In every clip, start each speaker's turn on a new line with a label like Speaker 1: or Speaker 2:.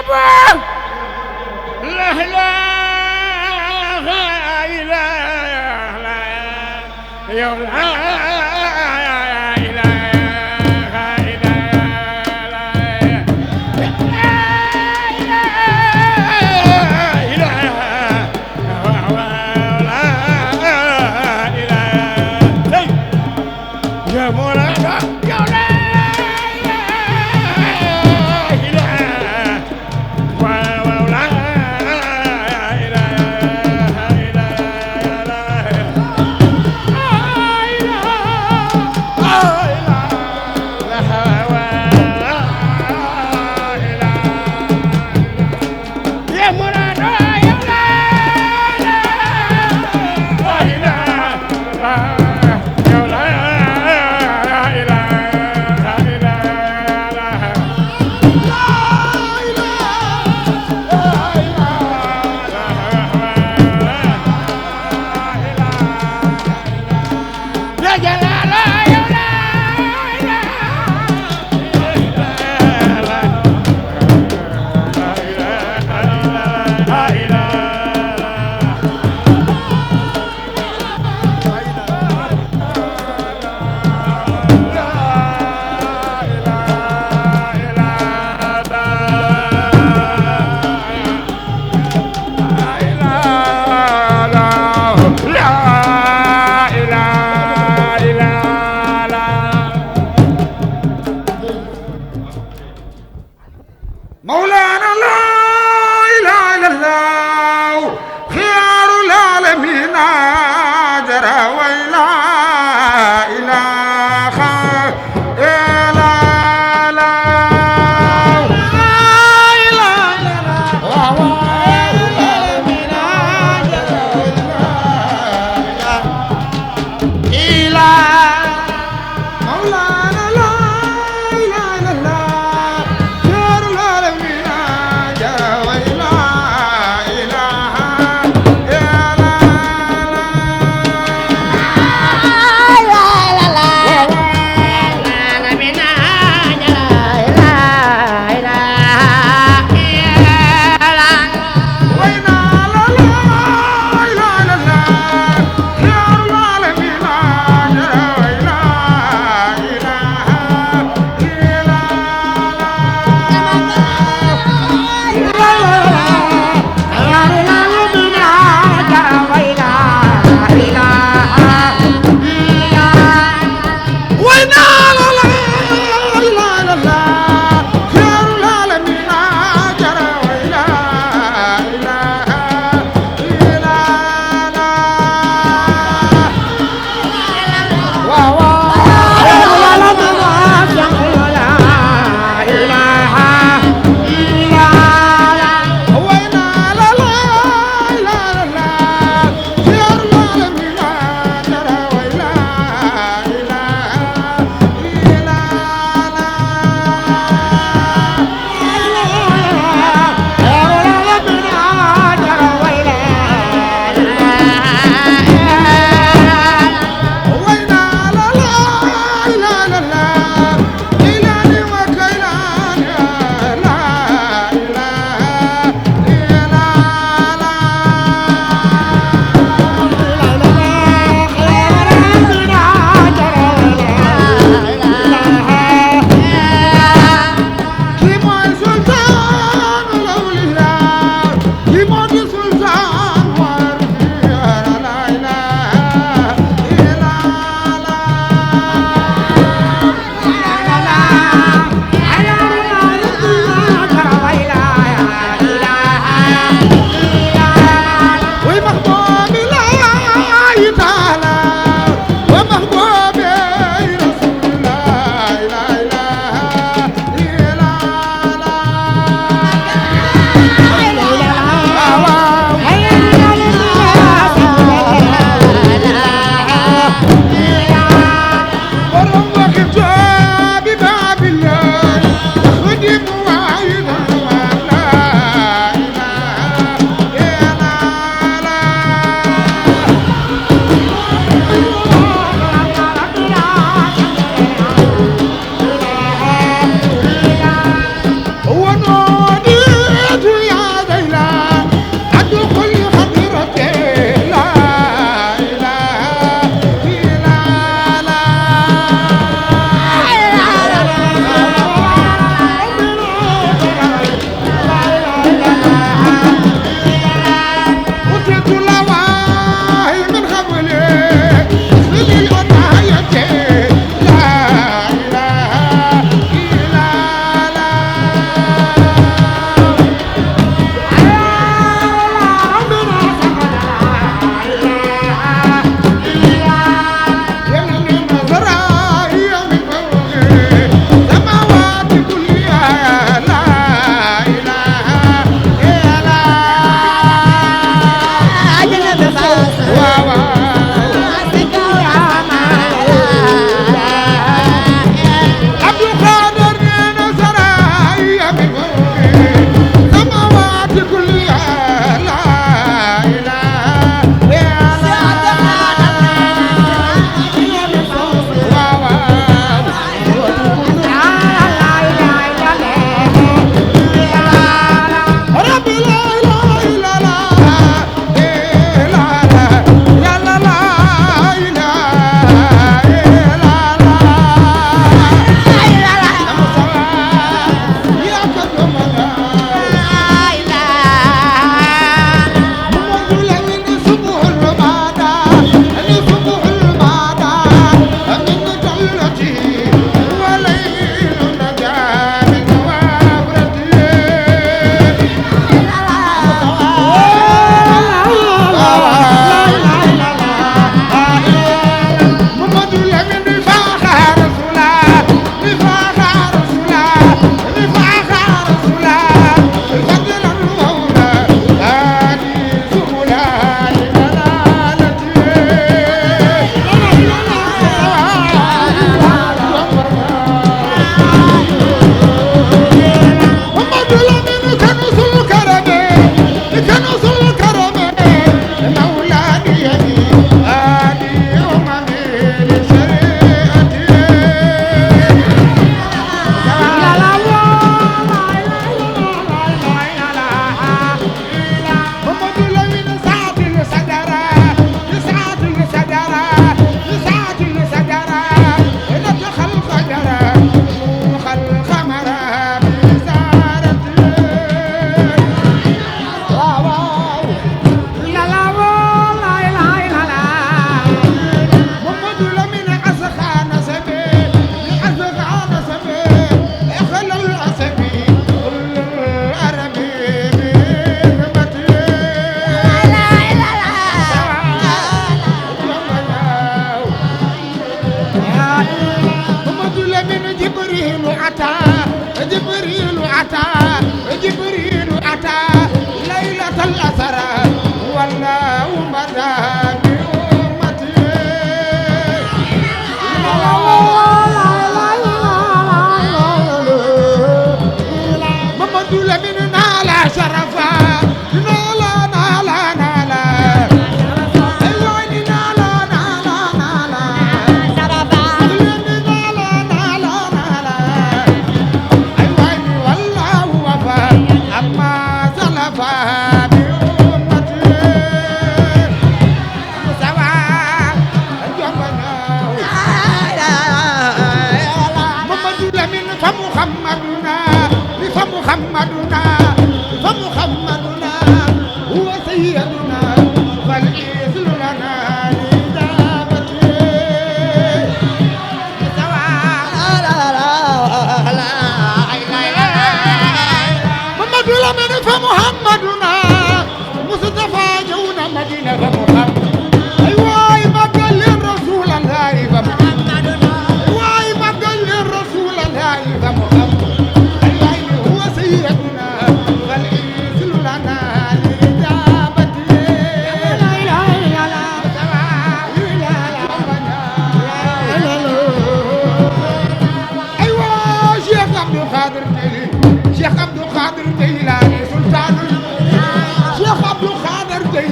Speaker 1: لا إله إلا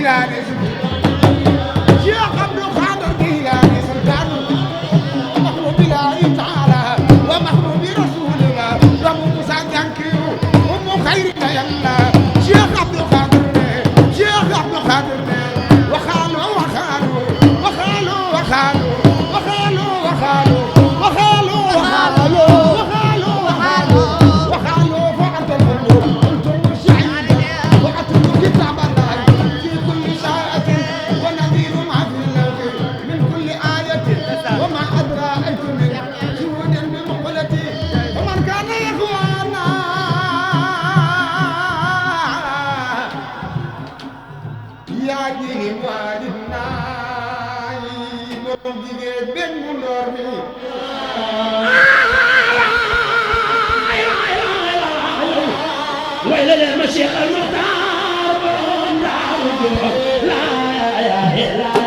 Speaker 1: جيلاني شيخ عبد القادر جيلاني سلطان محبوب الله تعالى ومحبوب رسول الله رب موسى جانكيو ام خير يلا شيخ عبد القادر شيخ عبد القادر وخالو وخالو وخالو وخالو وخالو وخالو وخالو وخالو وخالو وخالو وخالو فعلت القلوب انتم الشعيب وعتم كتاب الله في كل ساعة ونذير ما في اللوح من كل آية وما أدراك من شهود بمقلتي ومن كان يخوانا يا جيل والدنا موجي بن نوري
Speaker 2: ويل المشيخ المختار لا اله الا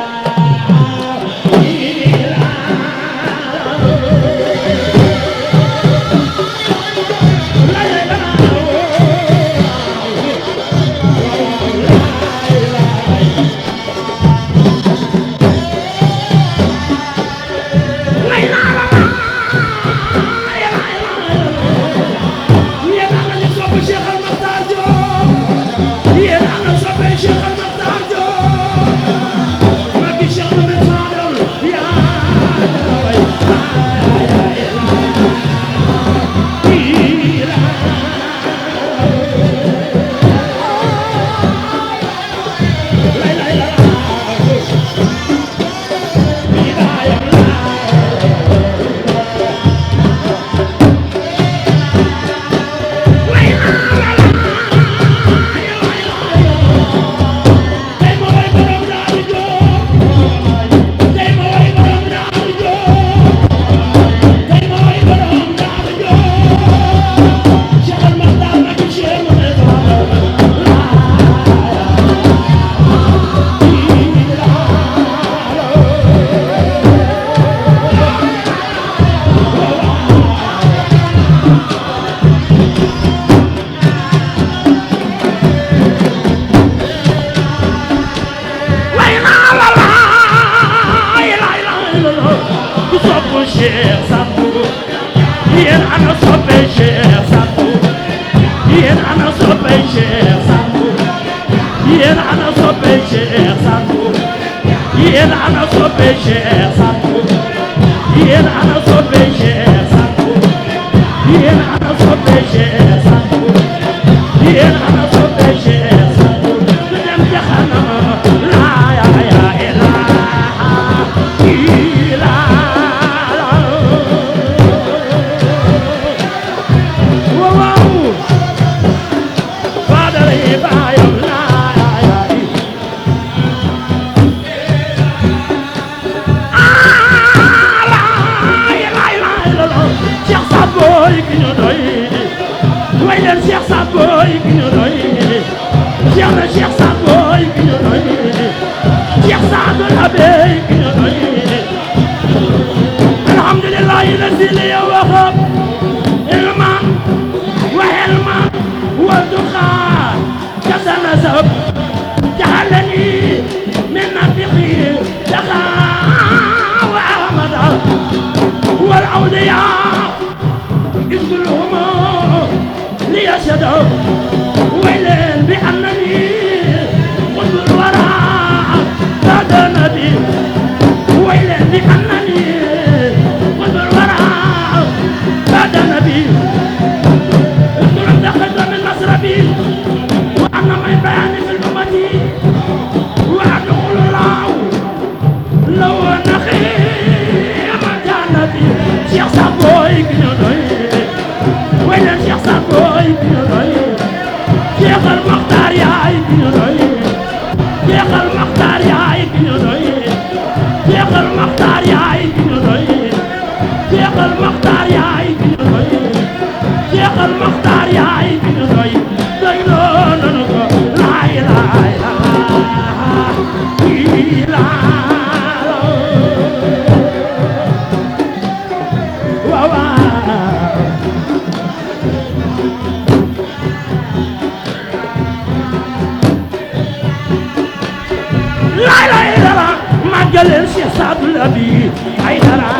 Speaker 2: màggaleel Cheikh Sadou Labi Aïdara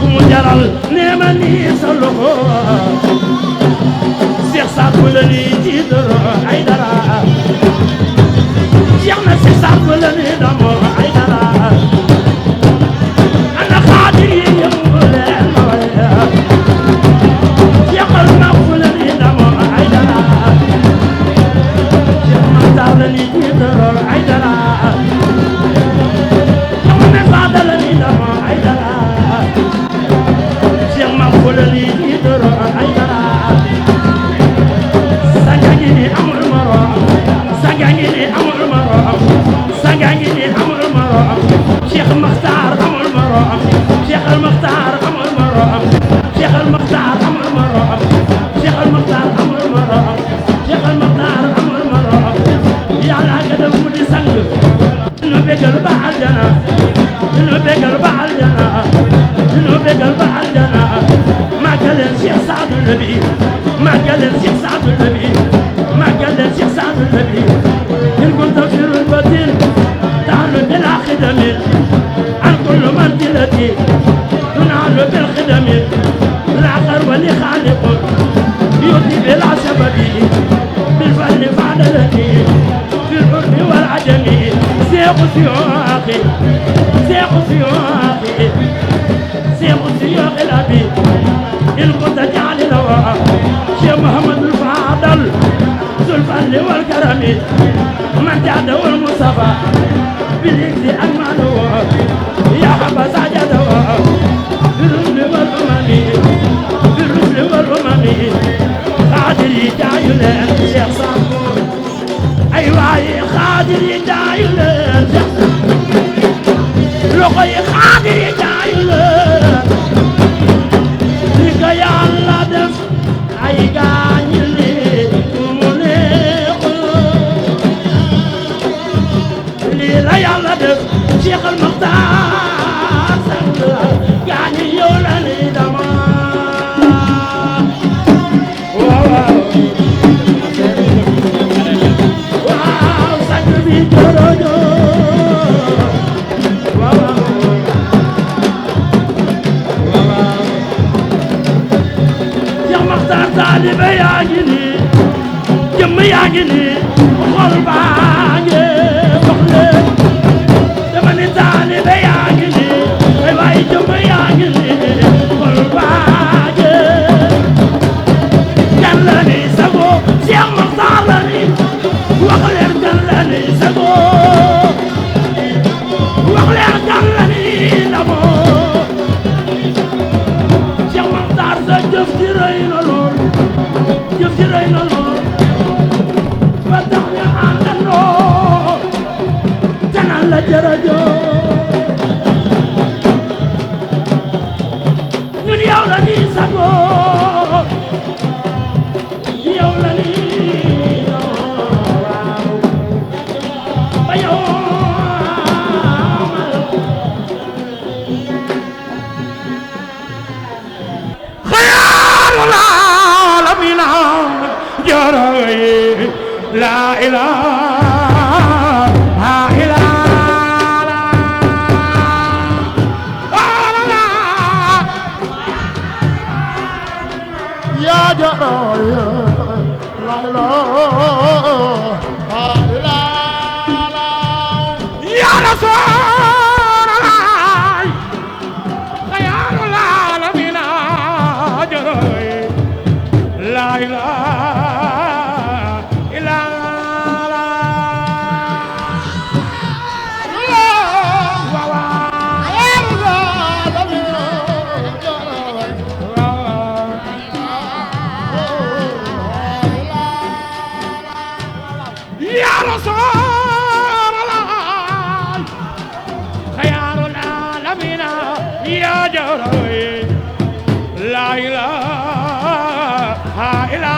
Speaker 2: mu jaral nee ma nii sa loxo Cheikh Sadou la ni tiitaro Aïdara Cheikh na Cheikh Sadou la ni damo Aïdara ana xaadir yi yëngu leen ma waya Cheikh al Maqfu la ni damo Aïdara Cheikh Makhtar la ni tiitaro Aïdara Cheikh Fada la ni damo Aïdara Cheikh Maqfu la ni tiitaro Aïdara sangangi ni amul morom sangangi ni amul morom sangangi ni amul morom Cheikh Makhtar amul morom Cheikh al Makhtar amul morom Cheikh al Makhtar amul morom Cheikh al Makhtar amul morom Cheikh al Makhtar amul morom yàlla nga def mu di sang nu bégal ba aljana nu bégal ba aljana nu bégal ba aljana màggaleel Cheikh Sadou Labi màggaleel Cheikh Sadou Labi màggaleel Cheikh Sadou Labi in kunta firul batin taxlu bila xidamin an kullu mantilati tunaalu bil xidamin la xarwa li xaaliqun yuti bila sababi bil fadli fadalati fil urbi wal ajami seexu siyooxi seexu siyooxi seexu siyooxi Labi in kunta jaali lawa Cheikh Mouhamadul Fadal zul fadli wal karami man jaada wal Mustafa bil igzi ak maanu yaa xaba sajada bil rusli wal umami bil rusli wal umami xaadir yi jaayu leen Cheikh Sadou ay waaye xaadir yi jaayu leen loxo yi xaadir yi jaayu leen li ko Yàlla def ay gaañi leen mu neex lii la Yàlla def Cheikh al Makhtar sant gaañi yow la ni dama waaw waaw sant bi jorojo waaw Cheikh Makhtar taalibe yaa ngi nii jëmm yaa ngi nii xol baa ngi wax leen dama ni taalibe yaa ngi nii ay waay jëmm yaa ngi nii xol baa ngi kan la ni sago Cheikh Makhtar la ni wax leen kan la ni sago wax leen kan la ni ndamo Cheikh Makhtar sa jëf ji rëy na lool jëf ji rëy na lool ba tax ñu àndandoo te naan la jërëjëf ñun yow la ni sago yow la ni waaw ba yow xayaalul aalamiina jaraay la ilaha illa
Speaker 1: ya jaraay la ilaha illa
Speaker 2: ya rasulallah xayaalul aalamiina jaraay la ilaha illa ya rasulallah xayaalul aalamiina ya jaraay la ilaha illa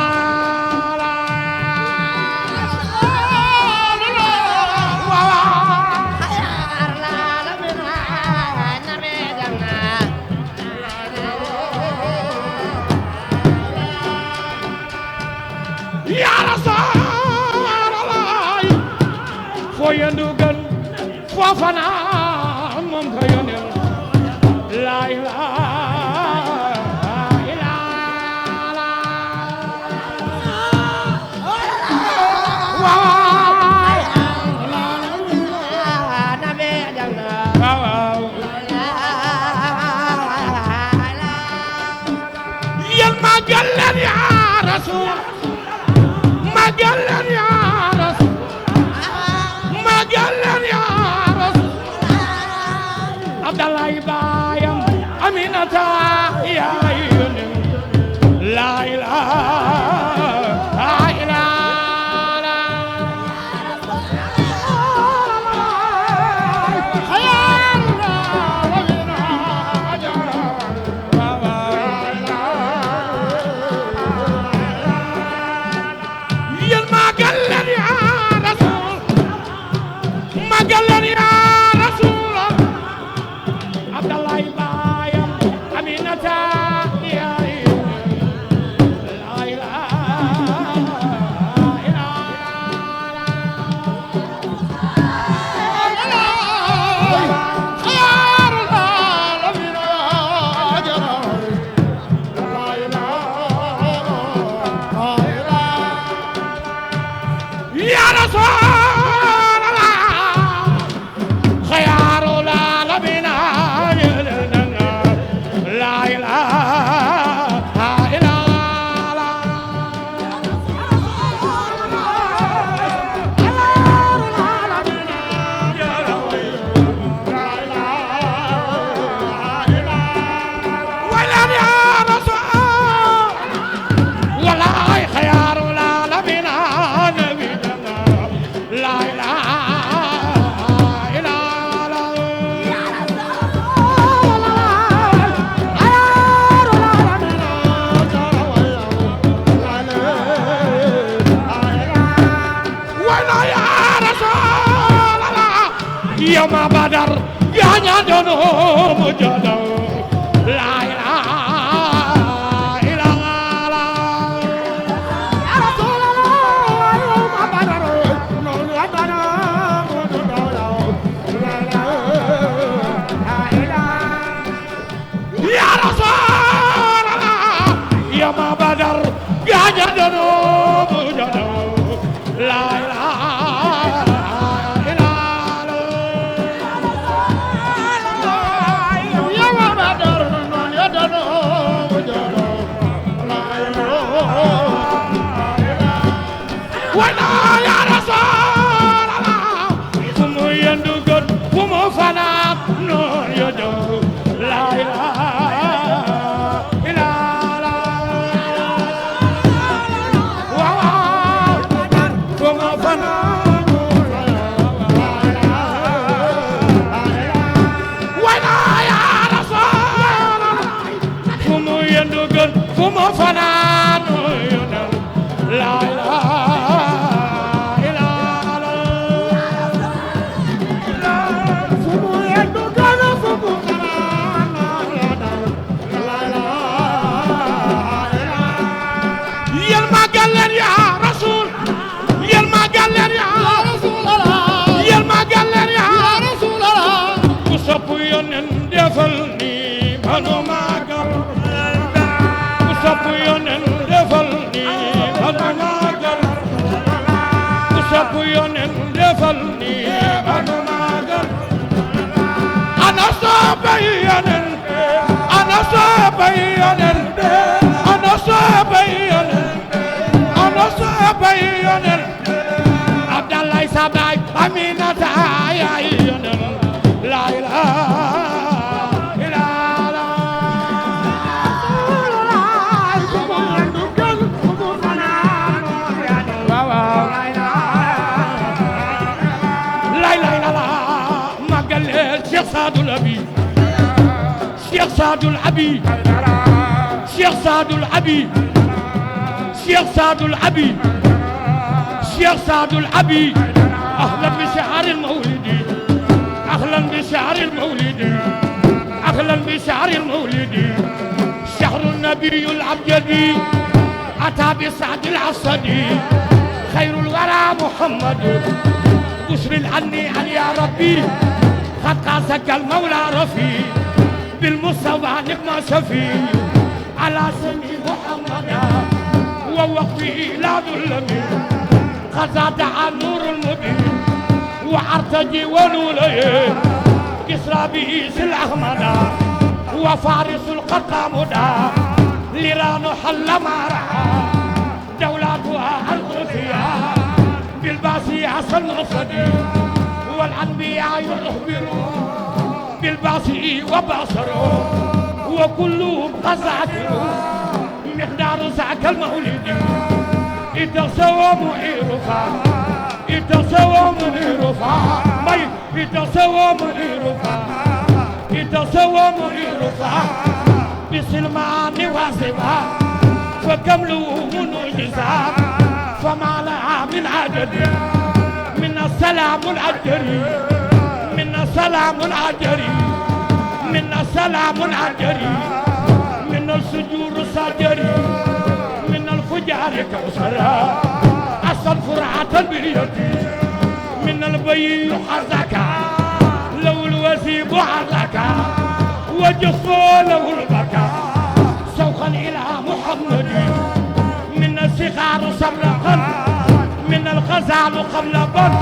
Speaker 2: ya Rasulallah fo yendu gan فوفنا من كيون لا إله إلا مجلن يا رسول مجلن يا رسول مجلن يا رسول عبد الله بايم أمينة يا يونس لا إله إلا قال يا رسول عبد الله بايم أمينة يا لا إله إلا خيار العالمين لا إله يا رسول يوم بدر يا نادونو مجدو لا إله إلا الله يا رسول الله يوم بدر نادونو مجدو لا إله يا رسول الله يوم بدر يا نادونو مجدو لا إله ولا يا رسول الله فم يندقون فم فنا نور يدو لا إله إلا الله فم فنا ولا يا رسول الله فم يندقون فم فنا نور يدو لا إله عبد الله سباي أمينة يا لا إله إلا شيخ سعد الأبي شيخ سعد الأبي شيخ سعد الأبي شيخ سعد الأبي شيخ سعد الأبي أهلا بشعر المولد أهلا بشعر المولد أهلا بشعر المولد شهر النبي الأبيض أتى بسعد العصدي خير الورى محمد بشر عني أن يا ربي قد قاسك المولى رفيع بالمصطفى نعم شفيع على سمي محمدا ووقفه لا ظلمي قد زاد عن نور المبين وارتجي ونولي كسرى به الأحمدا وفارس القطامدا ليران حل ما رعى دولتها القدسية بالباسي عسى المرصدي والأنبياء يخبرون بالباسي وبصروا وكلهم قزعتهم مقدار ذاك المولد إذا سوى مهيرفا إذا سوى مهيرفا إذا سوى مهيرفا إذا سوى مهيرفا بسلمان واسبا فكملوا منجزا فما لها من عدد من السلام الأجري من السلام الأجري من السلام الأجري من السجور السجري من الفجار كوسرا أصل فرعة بيدي من البي حزكا لو الوزيب حزكا وجفو له البكا سوقا إلى محمد من الصغار سبرقا من الغزال قبل بر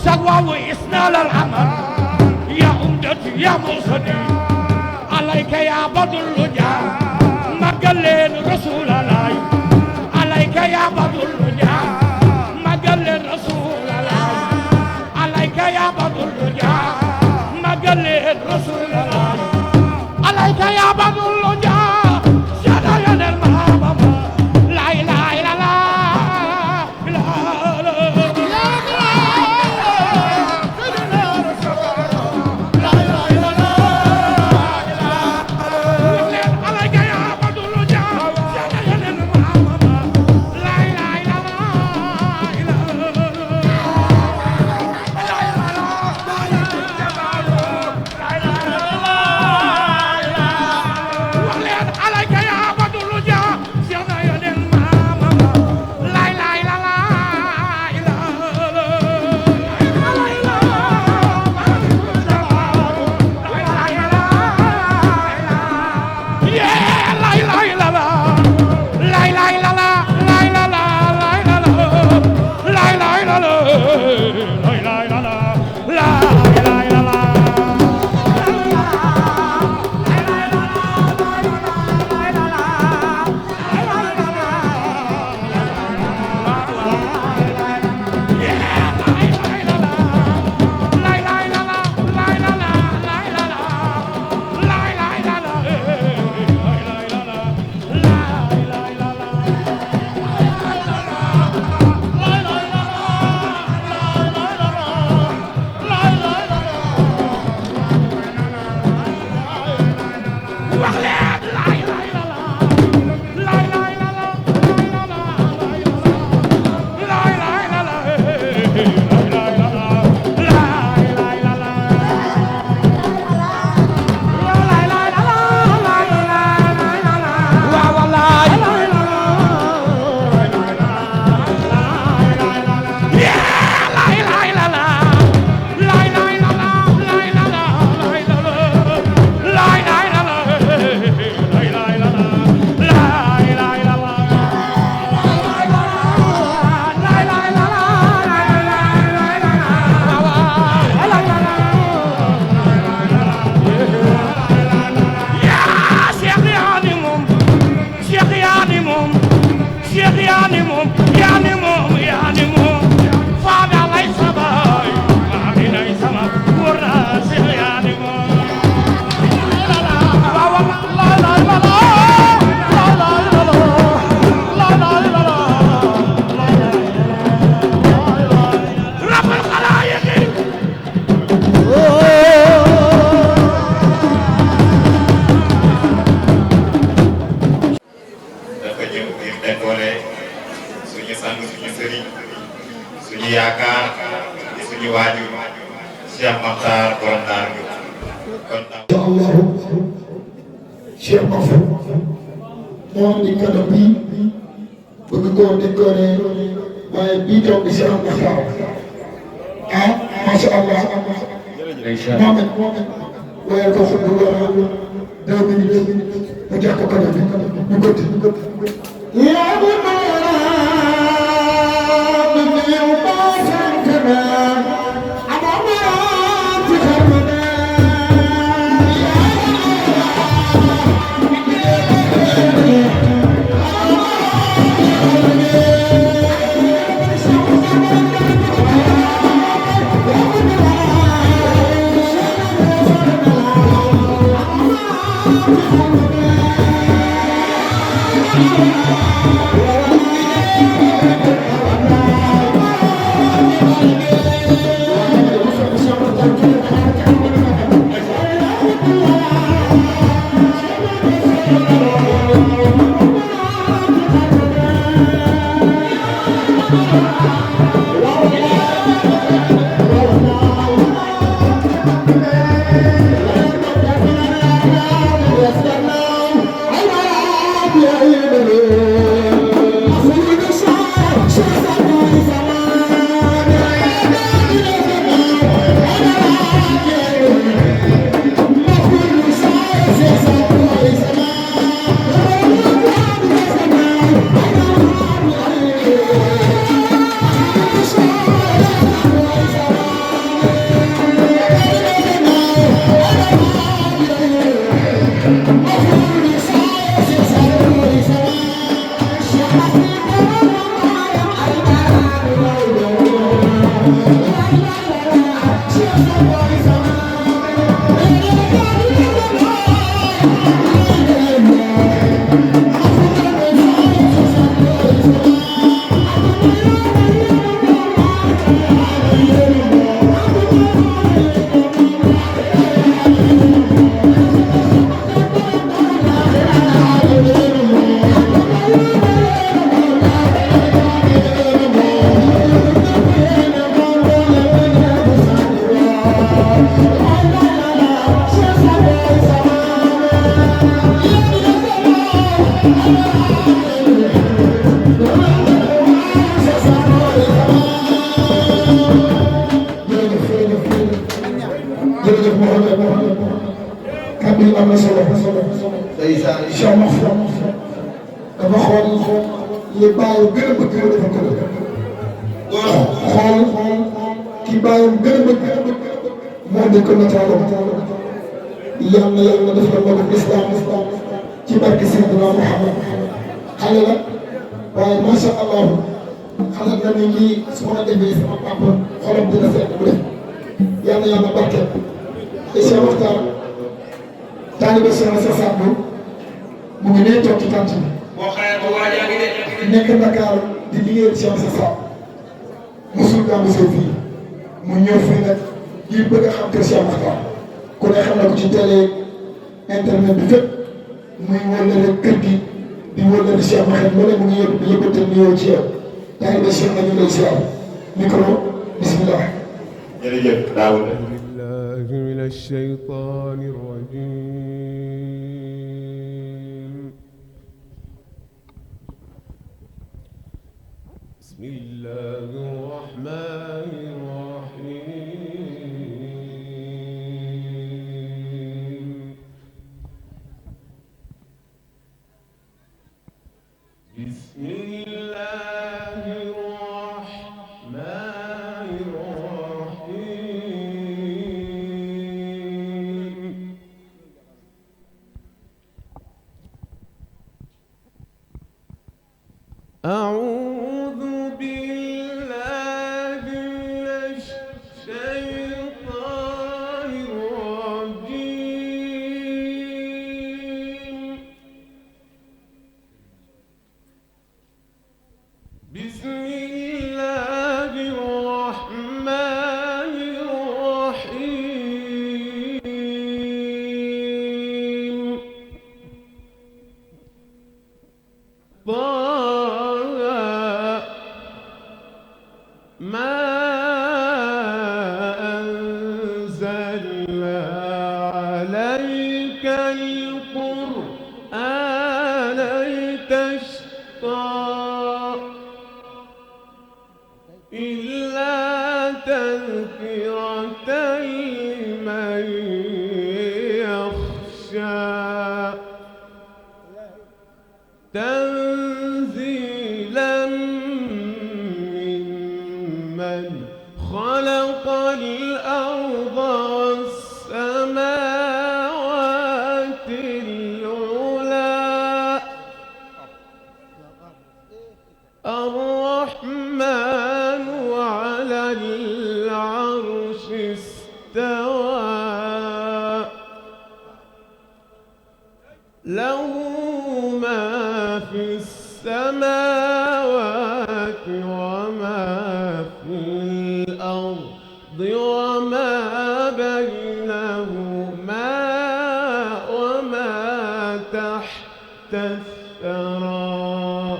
Speaker 2: سوى وإسنال العمل يا أمدتي يا مرصدي عليك يا بدر الرجا ما قال رسول الله عليك يا بدر الرجا ما قال رسول الله عليك يا بدر الرجا ما قال رسول الله عليك يا بدر الرجا شهد المحبة لا إله إلا الله
Speaker 1: macha allah. Mohamed waaye ko xam nga war 2 minutes mu jox ko kàddu gi ñu gëdd. yaa ngi li bàyyi gën a bëgg nga defal ko xool ki bàyyi gën a bëgg moo di ko nataaloo yàlla def la mbokku islam ci barke Seydina Muhammad xale la waaye macha allah xale na ni lii su ma la defee sama papa xolam dina seet bu def yàlla barke te Cheikh Makhtar taalibe Cheikh Issa Samb mu ngi nee toog ci tànt bi nekk Dakar di liggéeyal Cheikh Issa Samb mosul gàmmu fii mu ñëw fii nag ngir bëgg a xam kër Cheikh Makhtar ku ne xam na ko ci télé internet bi fépp muy wëllale kër gi di wëllale Cheikh Makhtar mu ne mu ngi yëbbante nuyoo ci yow taalibe Cheikh nañu lay ziar micro bismillah.
Speaker 3: jërëjëf Daouda.
Speaker 4: billahi minash shaytanir rajim. bismillahir rahmanir rahim. bismillahir rahmanir rahim. أعوذ بالله من تذكرة لمن يخشى تنزيلا ممن خلق الأرض والسماوات العلى الرحمن على العرش استوى له ما في السماوات وما في الأرض وما بينهما وما تحت الثرى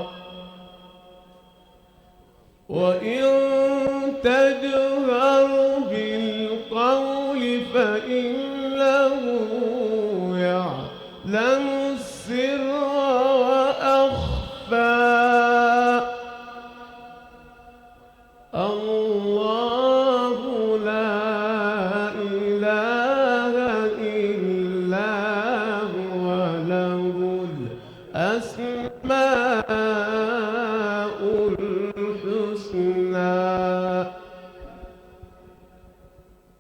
Speaker 4: وإن تجهر بالقول فإنه يعلم السر وأخفى الله لا إله إلا هو له الأسماء الحسنى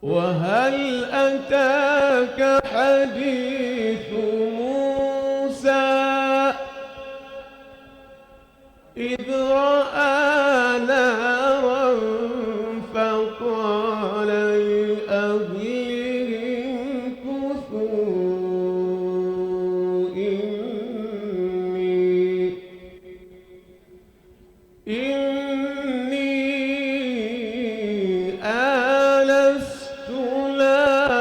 Speaker 4: وهل أتاك حديث موسى إذ رأى نارا فقال لأهلهم كثوا إني آنست نارا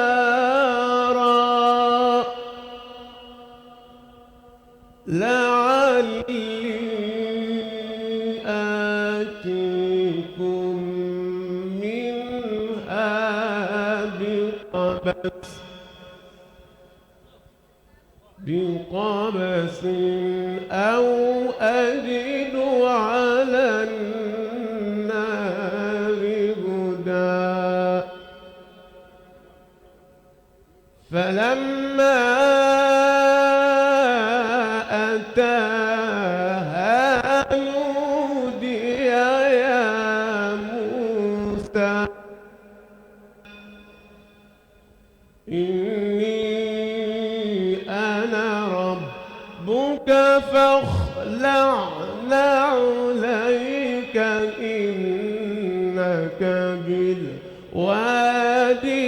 Speaker 4: لعلي آتيكم منها بقبس أو أجد على النار هدى فلما أتاها نودي يا موسى إني أنا ربك فاخلع عليك إنك بالوادي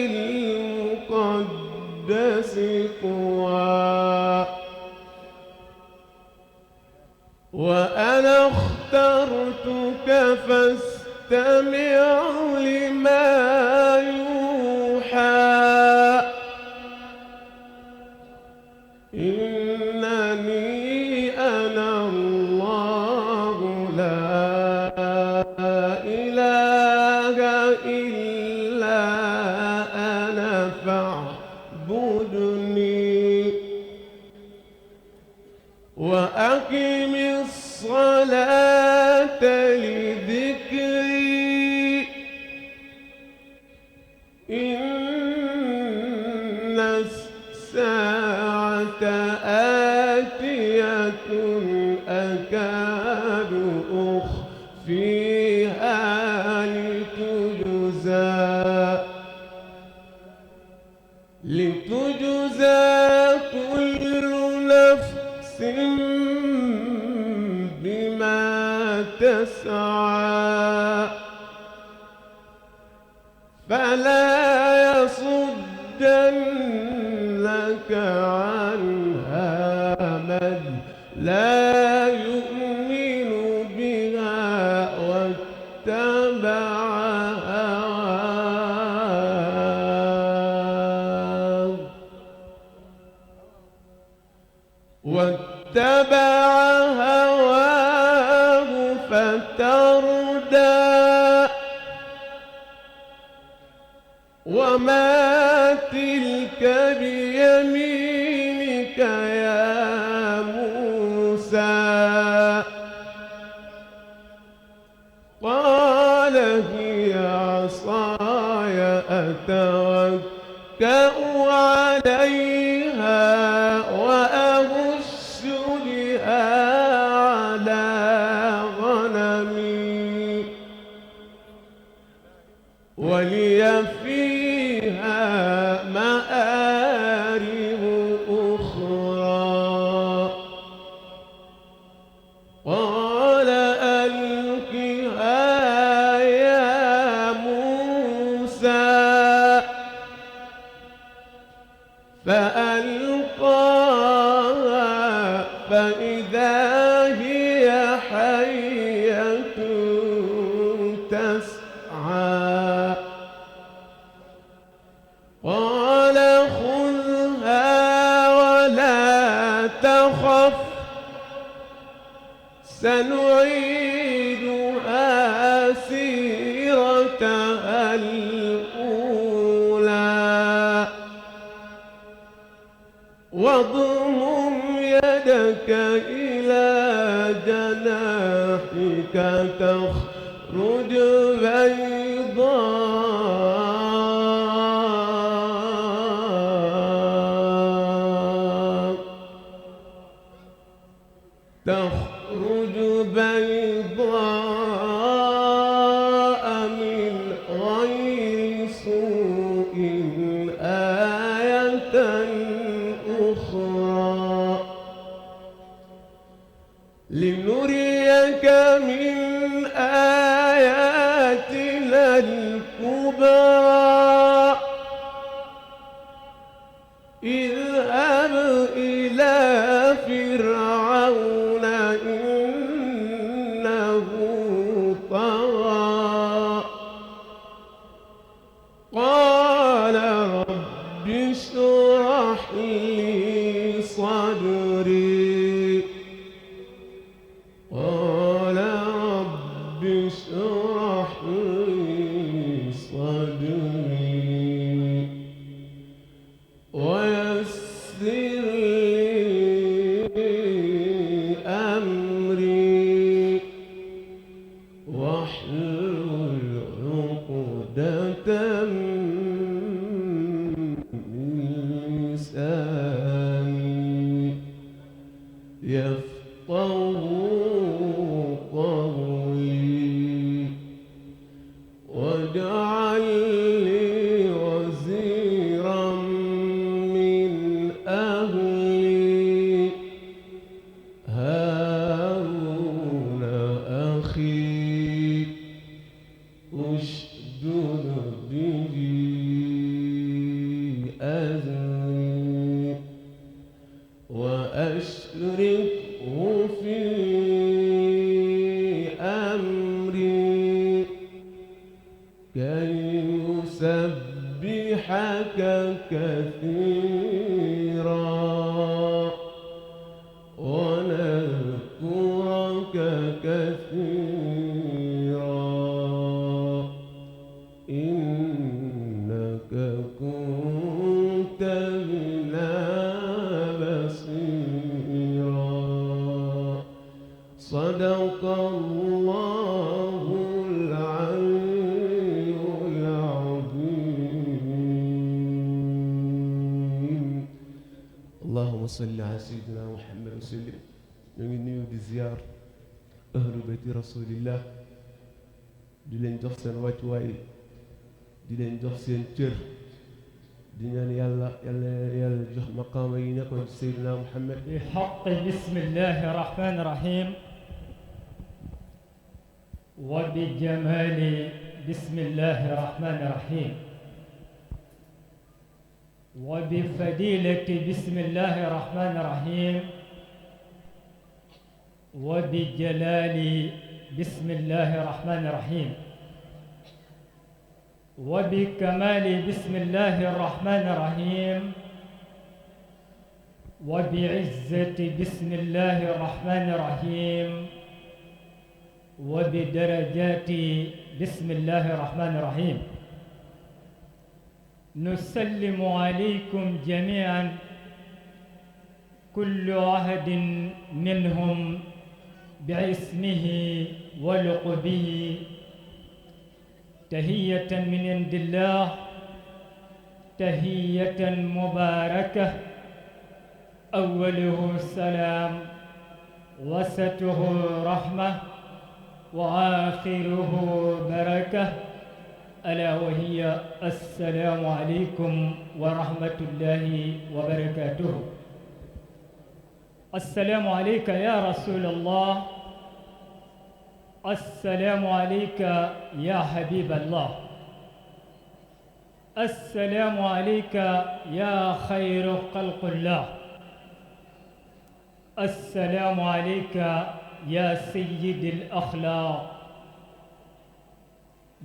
Speaker 4: المقدس طوى وأنا اخترتك فاستمع لما يوحى إنني أنا الله لا إله إلا أنا فاعبدني وأقم الصلاة لذكري إن الساعة آتية أكاد أخفيها لتجزى كل نفس بما تسعى فلا يصدنك عنها من لا يؤمن بها واتبع هواه فتردى وما تلك بيمينك يا موسى قال هي عصاي أتوكأ عليها وأهش بها على غنمي ولي فيها مآرب أخرى قال ألقها يا موسى فألقاها فإذا هي حية تسعى قال خذها ولا تخف سنعيدها سيرتها الأولى واضمم يدك إلى جناحك تخرج بيضاء من غير سوء آية أخرى لنريك من آياتنا الكبرى اذهب إلى فرعون إنه طغى قال رب اشرح لي صدري قال رب اشرح لي صدري ويسر لي أمري واحلل عقدة من لساني يفقهوا قولي واجعل لي وزيرا من أهلي هارون أخي اشدد به أزري وأشركه في أمري كي نسبحك كثيرا ونذكرك كثيرا إنك كنت بنا بصيرا صدق الله العلي العظيم اللهم صل على سيدنا محمد وسلم ñu ngi nuyu di ziar ahlu bayti rasulillah di leen jox seen wàccuwaay di leen jox seen cër di ñaan yàlla yàlla jox maqaama yi nekkoon ci Seydina Muhammad
Speaker 5: بحق بسم الله الرحمن الرحيم وبجمال بسم الله الرحمن الرحيم وبفضيلة بسم الله الرحمن الرحيم وبجلال بسم الله الرحمن الرحيم وبكمال بسم الله الرحمن الرحيم وبعزة بسم الله الرحمن الرحيم وبدرجات بسم الله الرحمن الرحيم نسلم عليكم جميعا كل واحد منهم باسمه ولقبه تحية من عند الله تحية مباركة أوله سلام وسطه رحمة وآخره بركة ألا وهي السلام عليكم ورحمة الله وبركاته. السلام عليك يا رسول الله، السلام عليك يا حبيب الله، السلام عليك يا خير خلق الله، السلام عليك يا سيد الأخلاق.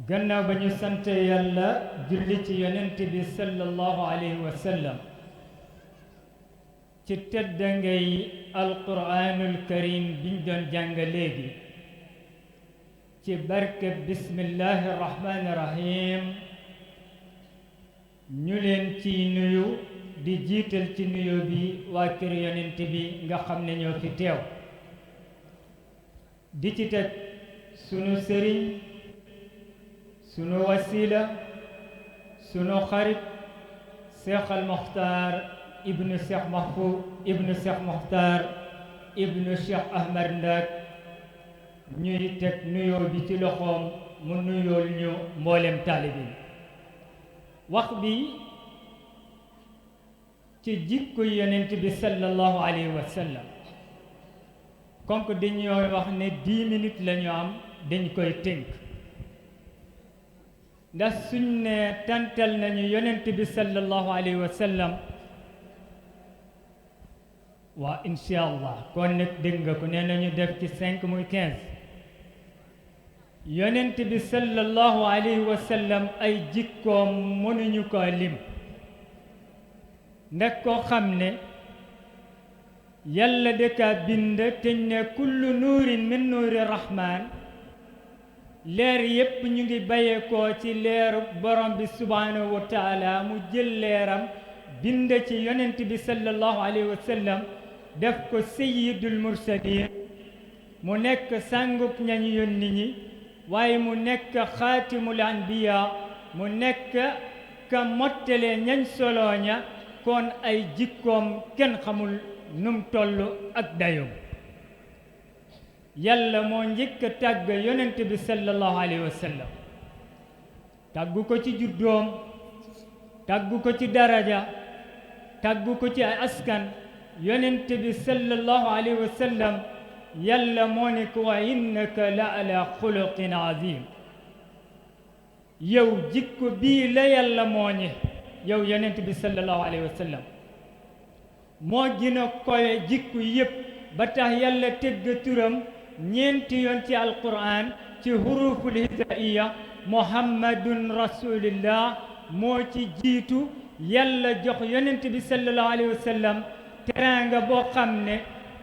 Speaker 5: gannaaw ba ñu sant yàlla julli ci yonent bi sallallahu alayhi wa sallam ci teddangay alquraanul karim biñ doon jàng léegi ci barke bismillahi rahmaani rahim ñu leen ciy nuyu di jiital ci nuyu bi waa kër yonent bi nga xam ne ñoo fi teew di ci teg sunu sëriñ sunu wasila sunu xarit Cheikh al Mokhtar ibnu Cheikh Mahfouz ibnu Cheikh Mokhtar ibnu Cheikh Ahmad Ndak ñuy teg nuyoo bi ci loxoom mu nuyool ñu mboolem taalibi wax bi ci jikko yonent bi sallallahu alayhi wa sallam comme que dañoo wax ne 10 minutes la ñu am dañ koy tënk ndax suñ ne tantal nañu yonent bi sallallahu alayhi wa sallam waa insha allah kon nag dégg nga ko nee nañu def ci 5 muy 15 yonent bi sallallahu alayhi wa sallam ay jikkoom mënuñu ko lim ndax koo xam ne yàlla dëkka bind teñ ne kullu nuurin min nuuri rahman leer yépp ñu ngi bàyyeekoo ci leeru borom bi subhanahu wa taala mu jël leeram bind ci yonent bi sallallahu alayhi wa sallam def ko sayyidul mursalin mu nekk sàngub ñañu yónni ñi waaye mu nekk xaatimul anbiya mu nekk ka mottale ñañ solooña kon ay jikkoom kenn xamul num toll ak dayoom yàlla moo njëkk a tàgg yonent bi sallallahu alayhi wa sallam tàggu ko ci juddoom tàggu ko ci daraja tàggu ko ci ay askan yonent bi sallallahu alayhi wa sallam yàlla moo ne ko wa innaka la ala xuluqin azim yow jikko bii la yàlla mooñe yow yonent bi sallallahu alayhi wa sallam moo gën a kowe jikko yépp ba tax yàlla tëgg turam ñeenti yoon ci alquran ci huruful hijaiya muhammadun rasulillah moo ci jiitu yàlla jox yonent bi sallallahu alayhi wa sallam teraanga boo xam ne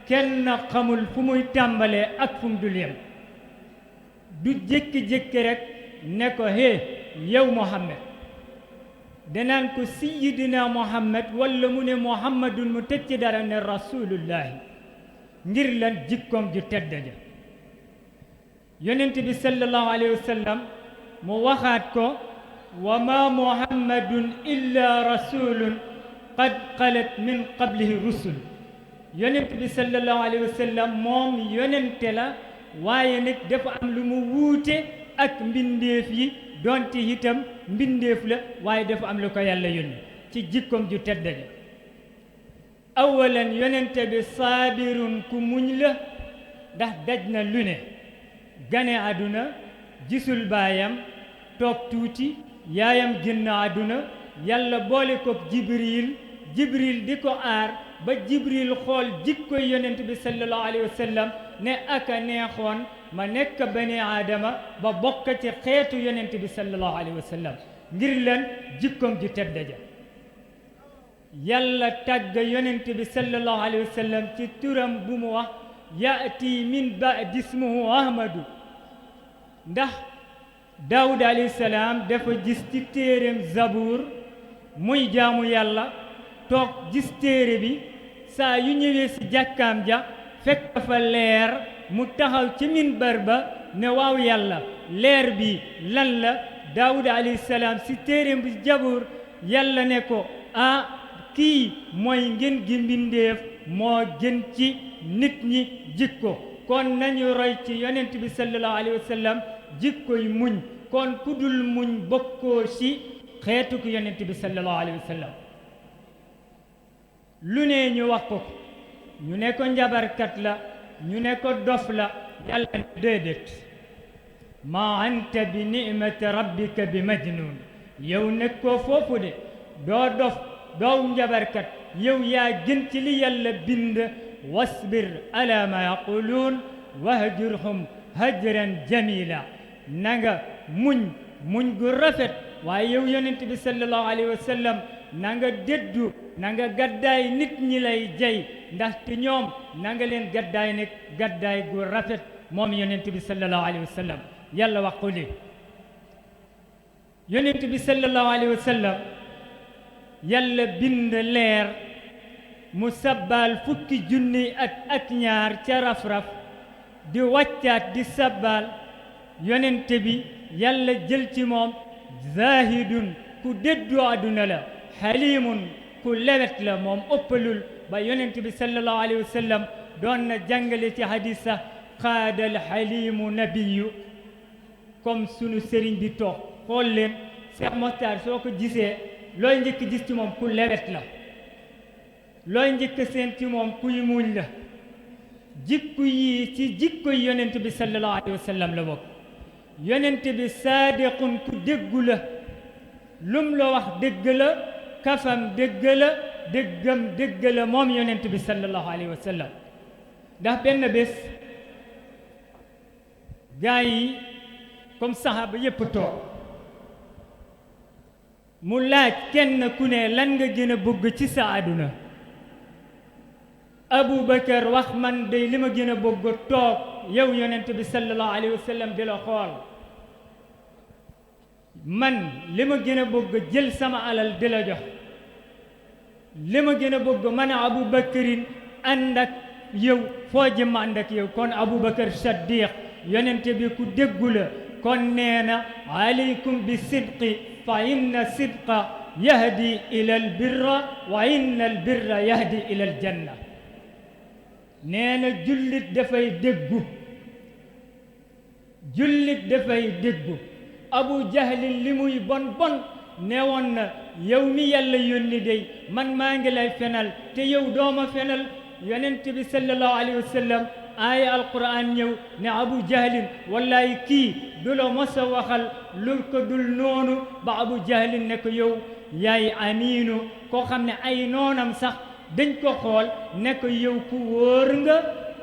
Speaker 5: kenn xamul fu muy tàmbalee ak fu mu dul yem du jékki-jékki rek ne ko hé yow muhammad danaan ko sayyidina muhammad walla mu ne muhammadun mu tëj ci dara ne rasulullahi ngir lan jikkoom ju tedd ja yonent bi sallallahu alayhi wa sallam mu waxaat ko wa ma muhammadun illa rasulun qad xalat min qablihi rusul yonent bi sallallahu alayhi wa sallam moom yonente la waaye nag dafa am lu mu wuute ak mbindeef yi donte itam mbindeef la waaye dafa am lu ko yàlla yónni ci jikkoom ju tedd ja awalan yonente bi saabirun ku muñ la ndax daj na lu ne gane àdduna gisul baayam toog tuuti yaayam génn àdduna yàlla boole ko jibril di ko aar ba jibril xool jikkoy yonent bi sallallahu alayhi wa sallam ne aka neexoon ma nekk bani aadama ba bokk ci xeetu yonent bi sallallahu alayhi wa sallam ngir leen jikkoom ju tedd ja yàlla tàgg yonent bi sallallahu alayhi wa sallam ci turam bu mu wax yaati min ba'di ismuhu ahmadu ndax daawud alayhi salaam dafa gis ci téereem zabuur muy jaamu yàlla toog gis téere bi saa yu ñëwee ci jàkkaam ja fekk fa leer mu taxaw ci minbar ba ne waaw yàlla leer bi lan la daawuda alayhi salaam si téeréem bi jabuur yàlla ne ko kii mooy ngeen gi mbindeef moo gën ci nit ñi jikko kon nañu roy ci yonent bi sallallahu alayhi wa sallam jikkoy muñ kon ku dul muñ bokkoo ci xeetu ku yonent bi sallallahu alayhi wa sallam lu ne ñu wax ko ñu ne ko njabarkat la ñu ne ko dof la yàlla déedéet ma anta bi ni'mati rabbika bi majnun yow nekk ko foofu de doo dof doo njabarkat yow yaa gën ci li yàlla bind wasbir ala ma yaquluun wahjurhum hajran jamila nanga muñ gu rafet waaye yow yonent bi sallallahu alayhi wa sallam nanga déddu nanga gaddaay nit ñi lay jay ndaxte ñoom nanga leen gaddaay nekk gaddaay gu rafet moom yonent bi sallallahu alayhi wa sallam yàlla wax ko li yonent bi sallallahu alayhi wa sallam yàlla bind leer mu sabbaal fukki junni ak ñaar ca raf-raf di wàccaat di sabbaal yonent bi yàlla jël ci moom zahidun ku déddu àdduna la xalimun ku lewet la moom ëppalul ba yonent bi sallallahu alayhi wa sallam doon na jàngale ci hadis sax xaadal xalimu nabiyu comme sunu sëriñ bi toog xool leen Cheikh Mokhtar soo ko gisee looy njëkk gis ci moom ku lewet la looy njëkk seen ci moom kuy muñ la jikko yi ci jikko yi yonent bi sallallahu alayhi wa sallam la bokk yonent bi saadiqun ku déggu la lum la wax dégg la kafam dégg la déggam dégg la moom yonent bi sallallahu alayhi wa sallam ndax benn bés gaa yi comme saxaaba yépp toog mu laaj kenn ku ne lan nga gën a bëgg ci sa àdduna Aboubacar wax man de li ma gën a bëgg toog yow yonent bi sallallahu alayhi wa sallam di la xool man li ma gën a bëgg jël sama alal di la jox li ma gën a bëgg man Aboubacarin ànd ak yow foo jëm ànd ak yow kon Aboubacar Saddiq yonent bi ku déggu la kon nee na alaykum bi sidqi fa inna sidqa yahdi ila al birra wa inna al birra yahdi ila al janna nee na jullit dafay déggu Abu Jahlin li muy bon neewoon na yow mi yàlla yónni dey man maa ngi lay fenal te yow dooma fenal yonent bi sallallahu alayhi wa sallam aaya alquran ñëw ne Abu Jahlin wallahi kii du la mos a waxal lu ko dul noonu ba Abu Jahlin ne ko yow yaay amiinu koo xam ne ay noonam sax dañ ko xool ne ko yow ku wóor nga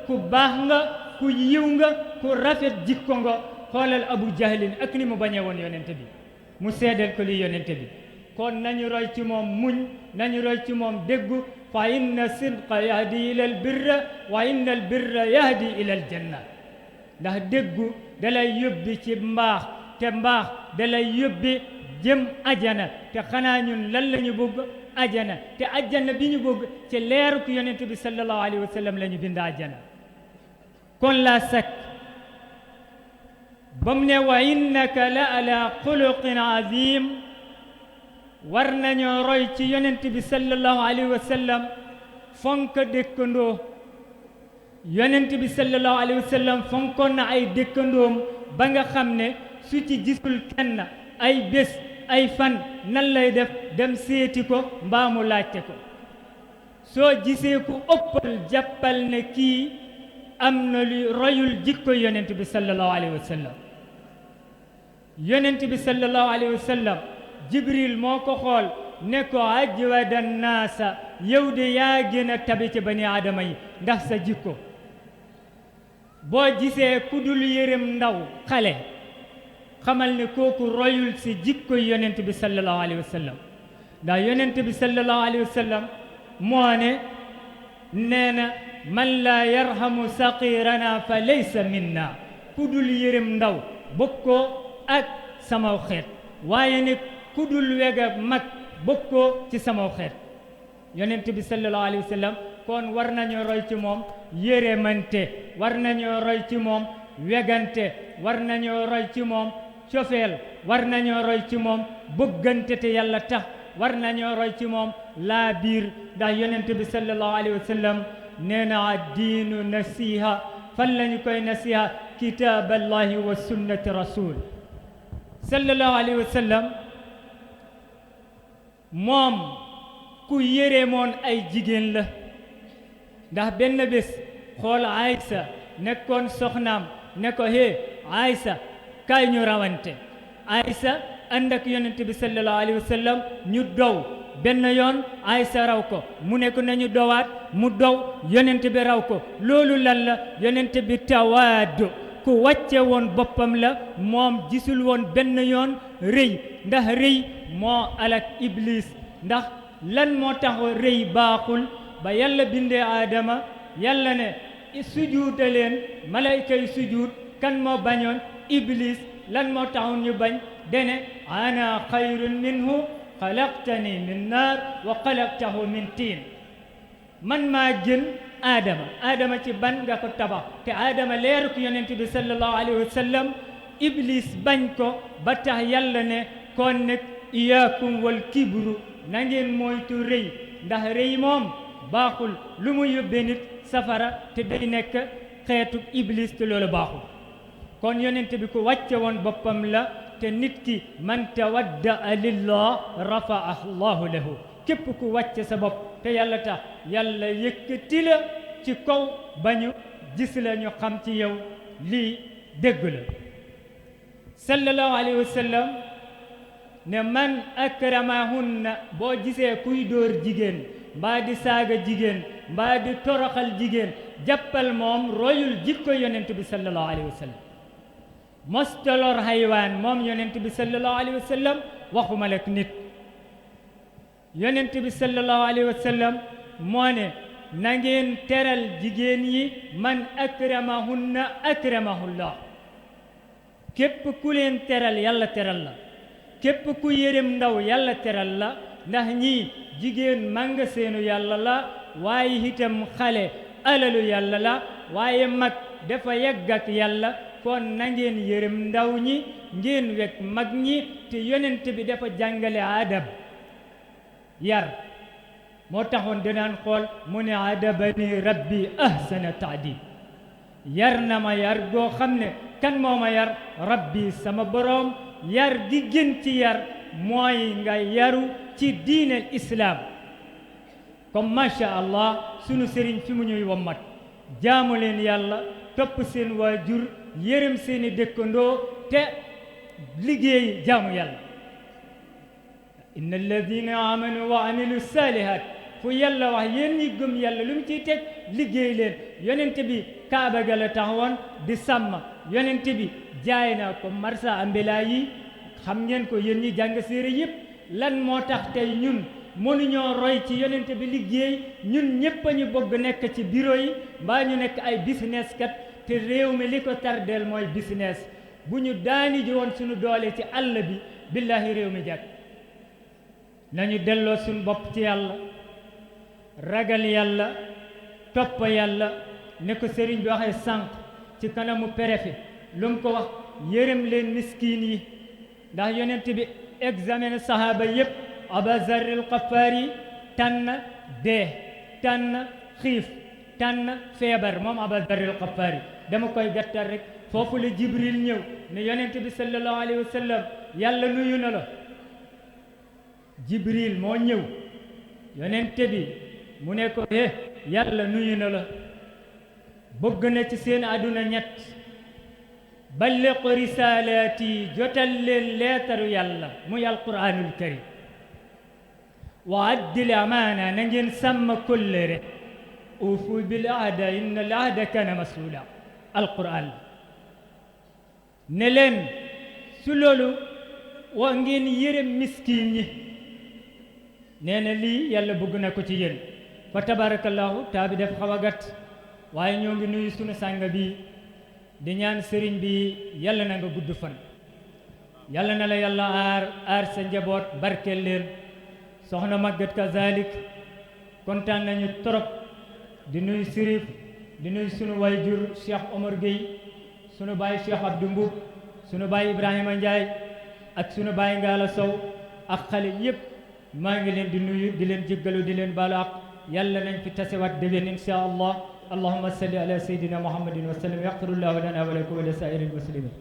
Speaker 5: ku baax nga ku yiw nga ku rafet jikko nga xoolal Abu Jahlin ak ni mu bañee woon yonente bi mu seedeel ko li yonente bi kon nañu roy ci moom muñ nañu roy ci moom déggu fa inna sidqa yahdi ila al birra wa inna al birra yahdi ila al janna ndax déggu dalay yóbbi ci mbaax te mbaax dalay yóbbi jëm ajana te xanaa ñun lan la ñu bëgg ajana te ajana bi ñu bëgg ci leeru ku yonent bi sallallahu alayhi wa sallam la ñu bind ajana kon la sak ba mu ne wa innaka la ala xuluqin azim war nañoo roy ci yonent bi sallallahu alayhi wa sallam fonk dëkkandoo yonent bi sallallahu alayhi wa sallam fonkoon na ay dëkkandoom ba nga xam ne su ci gisul kenn ay bés ay fan nan lay def dem seeti ko mbaa mu laajte ko soo gisee ku ëppal jàppal ne kii am na lu royul jikko yonent bi sallallahu alayhi wa sallam yonent bi sallallahu alayhi wa sallam jibril moo ko xool ne ko ajwada naasa yow de yaa gën a tabi ci bani aadama yi ndax sa jikko boo gisee ku dul yërëm ndaw xale xamal ne kooku royul si jikko yonent bi sallallahu alayhi wa sallam ndax yonent bi sallallahu alayhi wa sallam moo ne nee na man laa yarhamu saqirana fa laysa minna ku dul yërëm ndaw bokkoo ak samaw xeet waaye ne ku dul wega mag bokkoo ci samaw xeet yonent bi sallallahu alayhi wa sallam kon war nañoo roy ci moom yërëmante war nañoo roy ci moom wegante war nañoo roy ci moom cofeel war nañoo roy ci moom bëggante te yàlla tax war nañoo roy ci moom laa biir ndax yonent bi sallallahu alayhi wa sallam nee na diinu nasiha fan lañu koy nasiha kitaaballahi wa sunnati rasul sallallahu alayhi wa sallam moom ku yéremoon ay jigéen la ndax benn bés xool Aysa nekkoon soxnaam ne ko hé Aysa kaay ñu rawante Aysa ànd ak yonent bi sallallahu alayhi wa sallam ñu dow benn yoon Aysa raw ko mu ne ko nañu dowaat mu dow yonent bi raw ko loolu lan la yonent bi tawaadu ku wàcce woon boppam la moom gisul woon benn yoon rëy ndax rëy moo alak iblis ndax lan moo tax rëy baaxul ba yàlla bindee aadama yàlla ne sujuuta leen malayka yi sujuut kan moo bañoon iblis lan moo taxoon ñu bañ dene ana xayrun minhu xalaqtani min naar wa xalaqtahu min tiin man maa gën aadama ci ban nga ko tabax te aadama leeru ko yonent bi sallallahu alayhi wa sallam iblis bañ ko ba tax yàlla ne kon nag iyaakum wal kibru na ngeen moytu rëy ndax rëy moom baaxul lu mu yóbbee nit safara te day nekk xeetu iblis te loolu baaxul kon yonent bi ku wàcce woon boppam la te nit ki man tawaddaa lillah rafa'ahu llahu lahu képp ku wàcce sa bopp te yàlla tax yàlla yëkkati la ci kaw ba ñu gis la ñu xam ci yow lii dëgg la sallallahu alayhi wa sallam ne man akramahunna boo gisee kuy dóor jigéen mbaa di saaga jigéen mbaa di toroxal jigéen jàppal moom royul jikko yonent bi sallallahu alayhi wa sallam mostolor haywaan moom yonent bi sallallahu alayhi wa sallam waxuma lak nit yonent bi sallallahu alayhi wa sallam moo ne na ngeen teral jigéen yi man akramahunna akramahullah képp ku leen teral yàlla teral la képp ku yërëm ndaw yàlla teral la ndax ñii jigéen manga seenu yàlla la waaye itam xale alalu yàlla la waaye mag dafa yegg ak yàlla kon na ngeen yërëm ndaw ñi ngeen wekk mag ñi te yonent bi dafa jàngale adab yar moo taxoon dinaan xool mu ne adabani rabbi ahsana taadib yar na ma yar goo xam ne kan moo ma yar rabbi sama boroom yar gi gën ci yar mooy nga yaru ci diinal islaam comme macha allah sunu sëriñ fi mu ñuy wommat jaamu leen yàlla topp seen waajur yërëm seeni dëkkandoo te liggéey jaamu yàlla inna alladina amanu wa amilu salihat fu yàlla wax yéen ñi gëm yàlla lu mu ciy teg liggéey leen yonent bi kaaba ga la taxawoon di sàmm yonent bi jaay na ko marsa ambila yi xam ngeen ko yéen ñi jàng séeré yëpp lan moo tax tey ñun mënuñoo roy ci yonent bi liggéey ñun ñépp a ñu bëgg nekk ci bureau yi mbaa ñu nekk ay business kat te réew mi li ko tardeel mooy business bu ñu daani ji woon suñu doole ci àll bi billahi réew mi jàkk nañu delloo suñu bopp ci yàlla ragal yàlla topp yàlla ne ko sëriñ bi waxee sànq ci kanamu préfet lu mu ko wax yërëm leen miskin yi ndax yonent bi examen sahaba yépp aba zarril xafaari tànn dee tànn xiif tànn feebar moom aba zarril xafaari dama koy gàttal rek foofu la jibril ñëw ne yonent bi sallallahu alayhi wa sallam yàlla nuyu na la jibril moo ñëw yonent bi mu ne ko yàlla nuyu na la bëgg na ci seen àdduna ñett balliq risalaati jotal leen leetaru yàlla muy alquranul karim wa addil amaana na ngeen sàmm kóllëre ufu bil ahda inna al ahda kana masula alquran ne leen su loolu wa ngeen yërëm miskin ñi nee na lii yàlla bëgg na ko ci yéen fa tabarakallahu taa bi def xaw a gàtt waaye ñoo ngi nuyu sunu sàng bi di ñaan sëriñ bi yàlla na nga gudd fan yàlla na la yàlla aar sa njaboot barkeel leen soxna Maguette kazalik kontaan nañu trop di nuyu sirif di nuyu sunu wayjur Cheikh Omar Gueye sunu baay Cheikh Abdou Mboub sunu baay Ibrahima Ndiaye ak sunu baay Ngala Sow ak xale yëpp maa ngi leen di nuyu di leen jéggalu di leen baalu ak yàlla nañ fi tasewaat déwén insha allah allahumma salli ala sayyidina muhammadin wa sallam yaxfirullahu lana wa lakum wa li saa'iril muslimin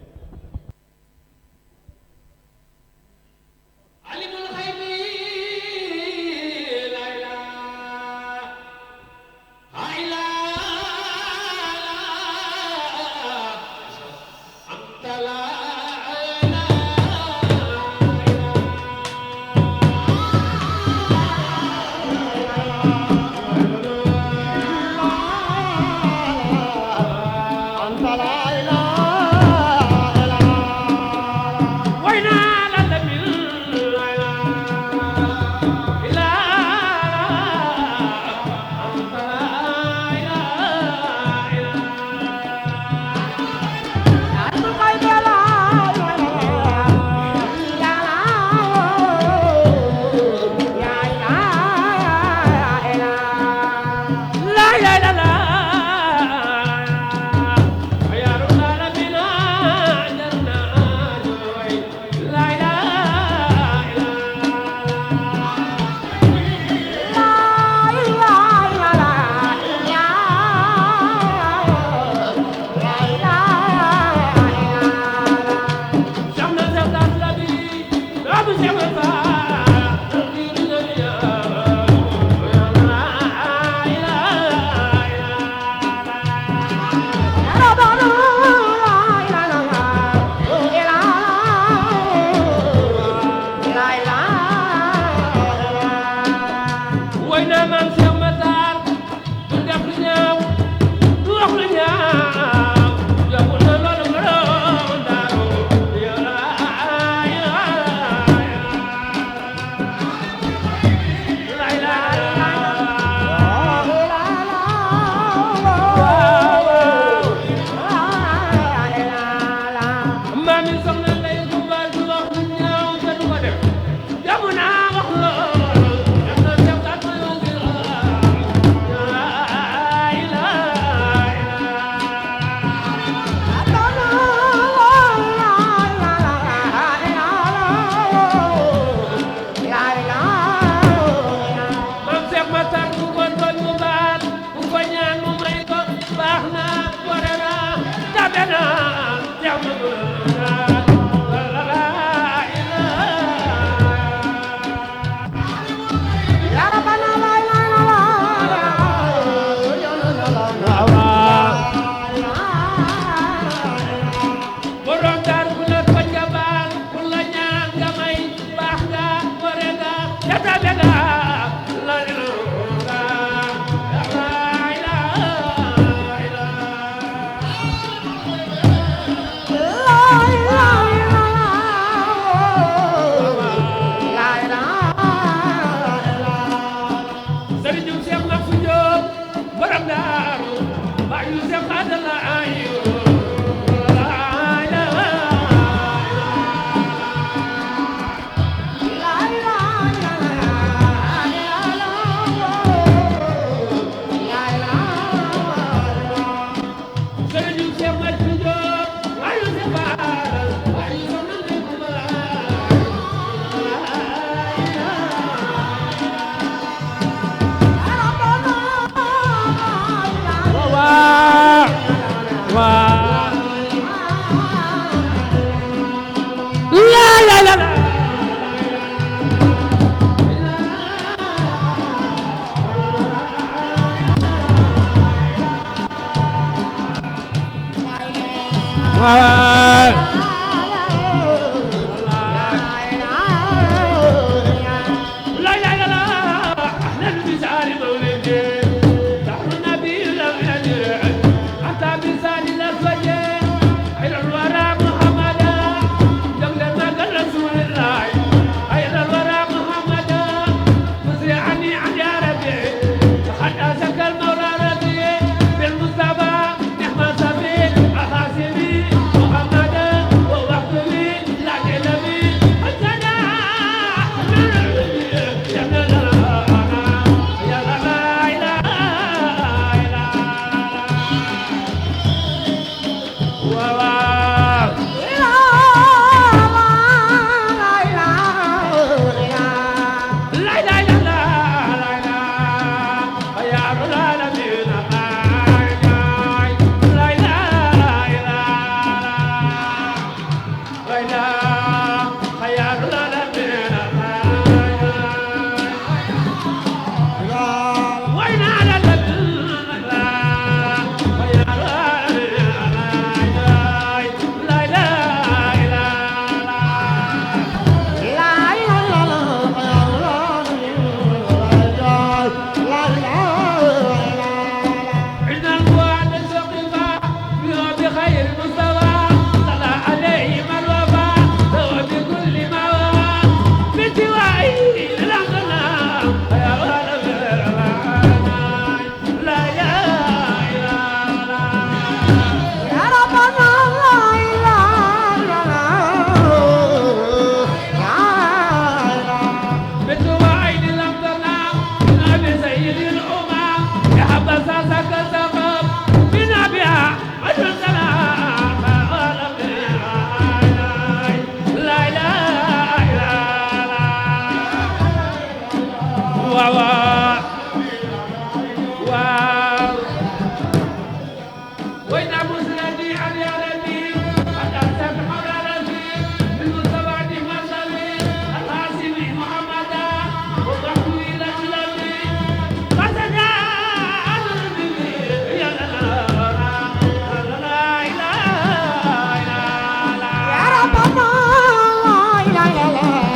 Speaker 2: Muhammad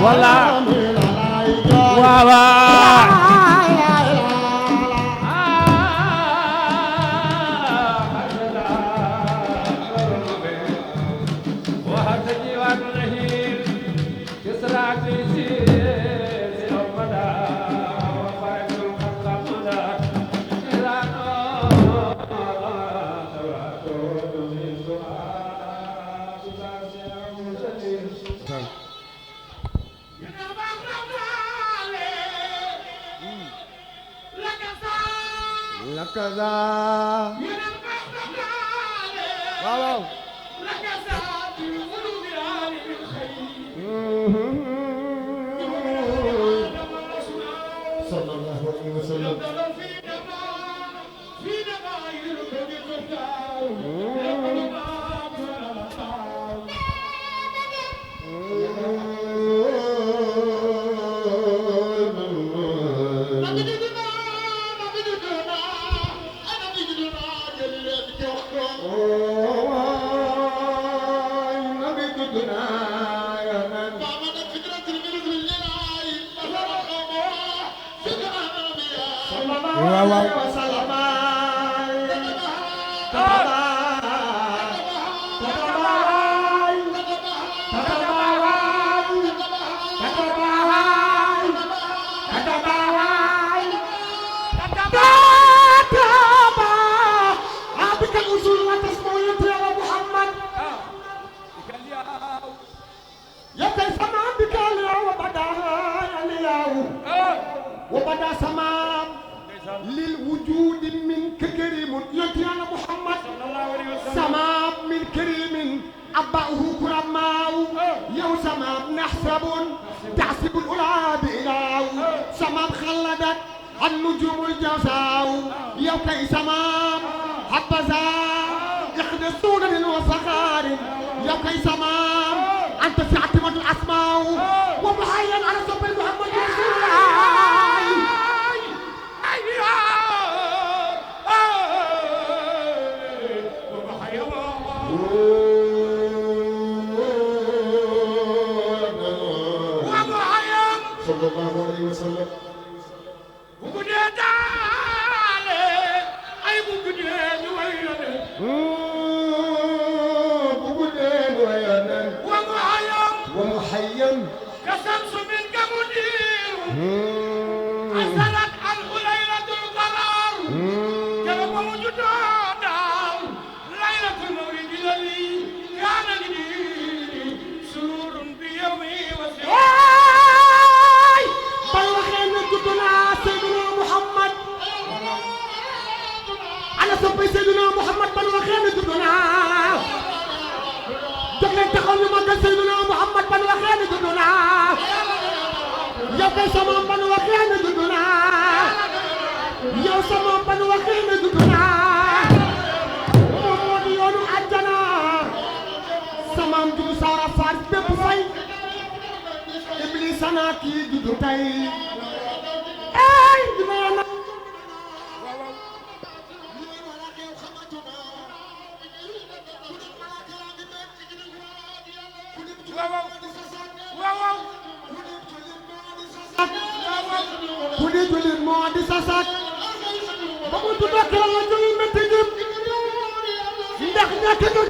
Speaker 2: wala waaw
Speaker 1: kaza waaw sallallahu alaihi wasallam وبدا سمام للوجود منك كريم يا محمد سمام من كريم أباه كرماو يو سمام نحسب تحسب الأولى بإله سمام خلدت النجوم الجزاو يو كي سمام حبذا يخدسون للوسخار يو كي سمام أنت في عتمة الأسماء ومحيا على صبر محمد رسول الله صلى الله عليه وسلم ومحيا كشمس من كمدير أسرت عنه ليلة القرار كما موجود ليلة المولد الذي كان لي سرور بيومي وسرور بل وخير جدنا سيدنا محمد على صبي سيدنا محمد بل وخير جدنا جبنا تخلي مكة سيدنا محمد بل وخير جدنا يا كي سمام بل وخير جدنا يا سمام بل وخير جدنا محمد يونو أجنا سمام جو سارا فارس بفاي إبليس أنا كي جدو تاي أي جمانا Kudi julit mau disasak, bamu tudak kalau julit mentingin, indahnya kedua.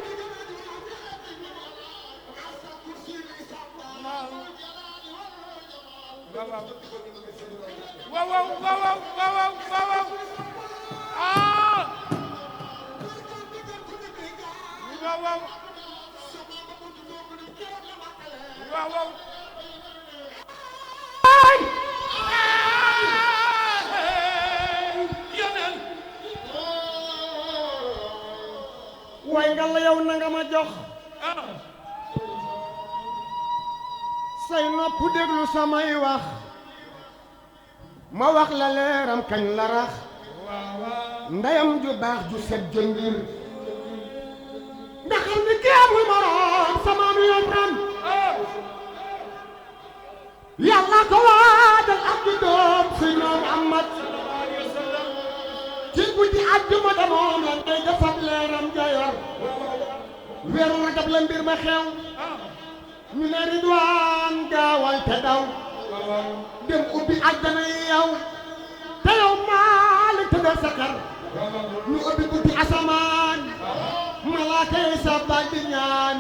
Speaker 1: Way nga la yow na nga ma jox say nopp déglu samay wax ma wax la leeram kañ la rax ndeyam ju baax ju set jëndir ndax ni keemul moroom sama mi yoon ram yàlla ko waajal ak di doom Seydina Muhammad ci guddi àjjuma damoom la ngay defar leeram jayor weeru Rajab la mbir ma xew ñu ne ridwaan gaawal te daw dem ubbi àjjana yi yow te yow Maalik tëddal sa kër ñu ubbi bunti asamaan malaaka yi sabbal di ñaan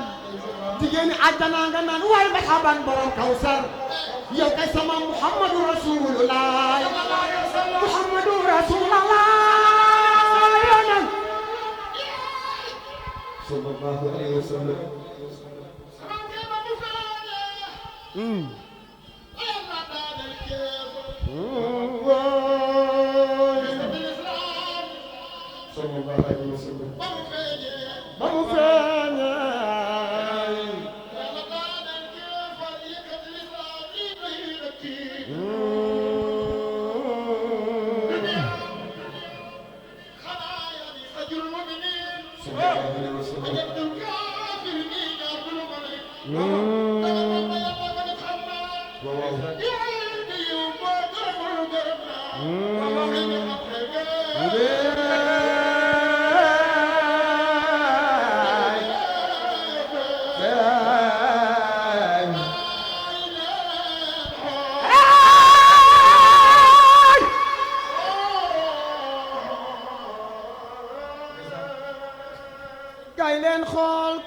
Speaker 1: jigéeni àjjana nga naan waay marhaban borom kawsar yow kay sama Muhammadu Rasulullah Muhammadu Rasulullah yonan sallallahu alayhi wa sallam sallallahu alayhi wa sallam ba mu feeñee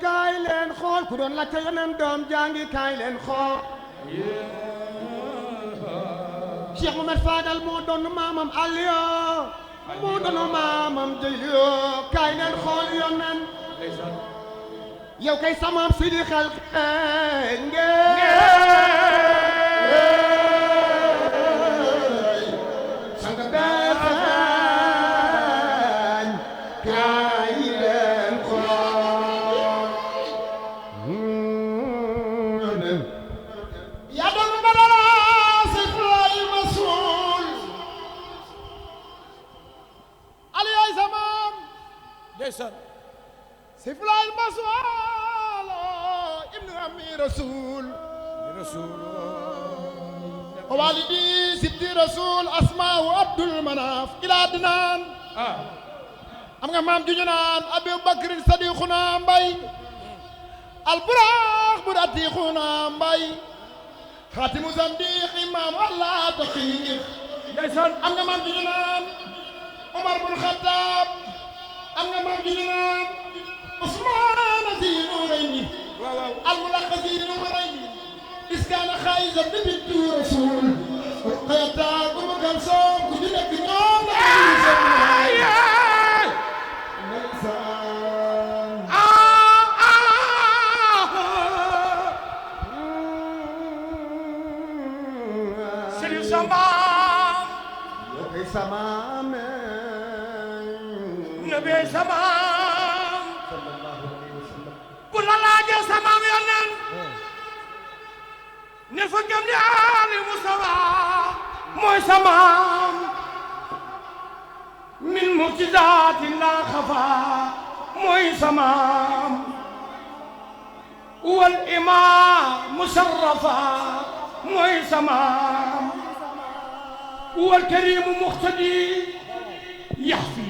Speaker 1: kaay leen xool ku doon laajte yeneen doom jàngi kaay leen xool Cheikh Mohamed Fadal moo doon maamam Aliyo moo doon maamam Jëliyo kaay leen xool yonen yow kay samaam Sidi xel سيفلا المسؤول ابن أمي رسول ووالدي سبتي رسول أسماء عبد المناف إلى عدنان أمغا مام جنان أبي بكر صديقنا مباي البراق براتيخنا مباي خاتم زنديق إمام الله تخير أمغا مام جنان عمر بن الخطاب أمغا مام جنان عثمان زين وريني الملقب زين وريني إذ كان خايزا بنت رسول رقيتا أم كلثوم كلك نوم
Speaker 2: Sëriñ Samba
Speaker 1: Nabi Samam
Speaker 2: Nabi Samba bu la laajee samaam yonen ne fa gëm ni Ali Mustafa mooy samaam min mu'jizaati la xafa mooy samaam wal imaam musarrafa mooy samaam wal kariimu muqtadi yaxfi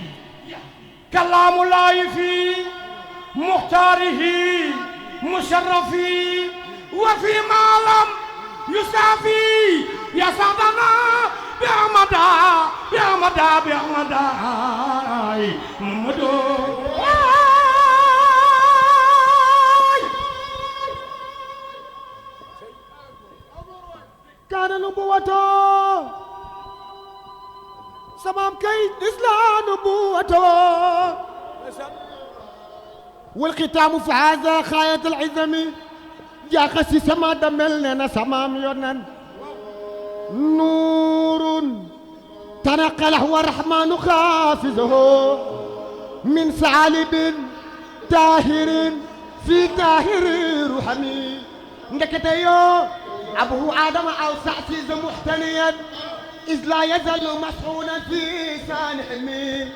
Speaker 2: kalaamu laahi fi مختاره مشرفي وفي معلم يسافي يا سعدنا بأحمدا بأحمدا بأحمدا محمدو
Speaker 1: كان نبوته سمام كيد إسلام نبوته والختام في هذا خاية العزم جا خسي سما دملنا سمام يونن نور تنقله والرحمن خافزه من ثعالب تاهر في تاهر رحمي ndeketeyoo أبوه آدم أو سعسيز محتنيا إذ لا يزال مسحونا في سانحمي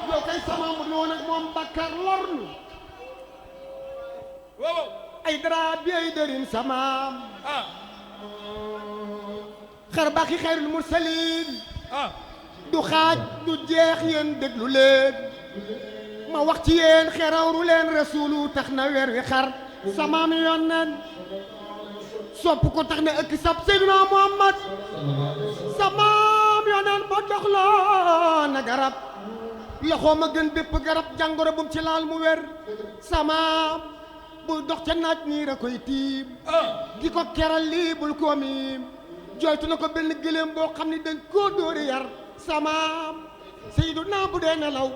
Speaker 1: yow kay sama mu noon ak moom bakkar lornu ay dara bi ay dërin samaam xar baaxi xayrul mursalin du xaaj du jeex yéen déglu leen ma wax ci yéen xerawru leen rasulu tax na weer wi xar samaam yoon nen sopp ko tax na ëkk sab seyduna muhammad samaam yoon nen ba doxloo na garab loxoom a gën bépp garab jàngoro bum ci laal mu wér samaam buy dox ca naaj niir a koy tiim di ko keral lii bul ko miim jooytu na ko benn gëléem boo xam ni dañ koo dóori yar samaam seyduna bu dee nelaw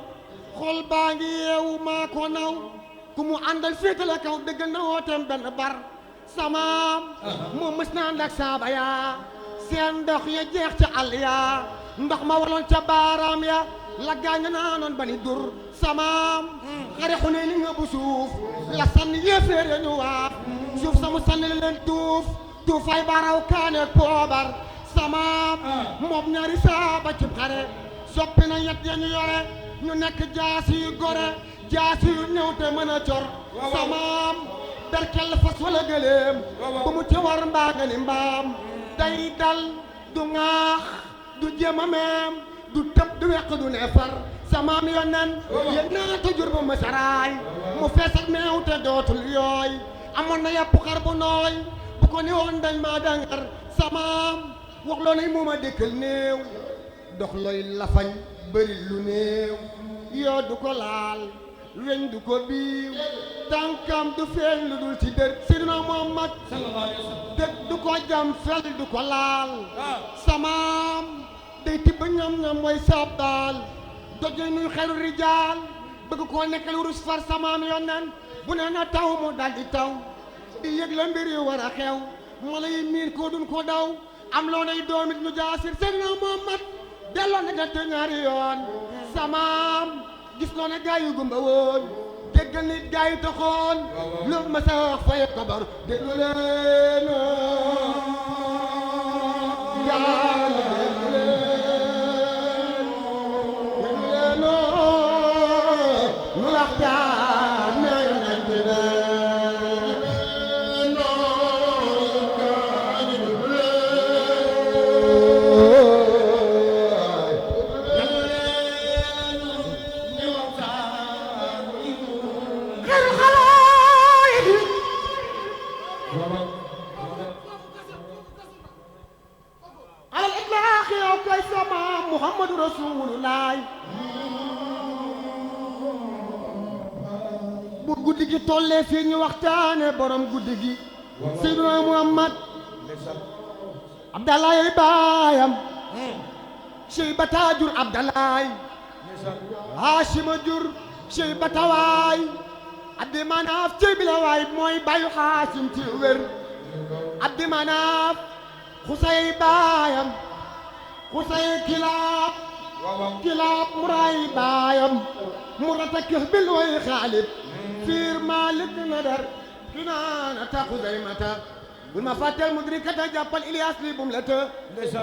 Speaker 1: xol baa ngi yeewu maa ko naw ku mu àndal féetale kaw dëgg na wooteem benn bar samaam moom mës na ànd ak saaba yaa seen ndox ya jeex ca àll yaa ndox ma waloon ca baaraam ya la gaaña naanoon ba ni dur samaam xare xune ni nga bu suuf la sànni yéeféer ya ñu waaf suuf samu sànni leen tuufay baraw kaane poobar samaam moom ñaari saaba cib xare soppi na yet ya ñu yore ñu nekk jaasi yu gore jaasi yu ñëw te mën a cor samaam berkel fas wala gëléem bu mu ci war mbaa nga ni mbaam day dal du ŋaax du jéem a meem du tëb du weq du ne far samaam yonen yéeg naa ta jur bu masaraay mu fees ak meew te dootul yooy amoon na yàpp xar bu nooy bu ko ni woon dañ maa dangar samaam wax loo nay mooma dëkkal néew dox looy lafañ bëri lu néew yoo du ko laal weñ du ko biiw tànkam du feeñ lu dul ci dër Seydina Muhammad dëgg du ko jam fel du ko laal samaam day tibb ñam-ñam mooy sabbaal doje nuy xeru rijaal bëgg koo nekkal wurus far samaam yonnen bu ne na taw mu daldi taw di yëg la mbir yu war a xew mala yi miin koo dun ko daw am loo nay doomit ñu jaasir Seydina Muhammad delloo na gerte ñaari yoon samaam gis loo ne gaa yu gumba woon déggal nit gaa yu taxoon lu ma sa wax faye ko bar déglu leen nu waxtaan ne yonent bi Muhammadu Rasulullah bu guddi gi tollee fii ñu waxtaane borom guddi gi Seydina Muhammad Abdalaay baayam Cheybata jur Abdalaay Haashima jur Cheybata waay Abdi Manaaf cey bi la waay mooy bayu Haashim ci wér Abdi Manaaf Xusay baayam Xusay kilaab muraay baayam murata këx bil way Xaalid fiir Maalik Nadar Kinaanata Xuzaymata bul ma fàtteel mudrikata jàppal Ilias li bum la të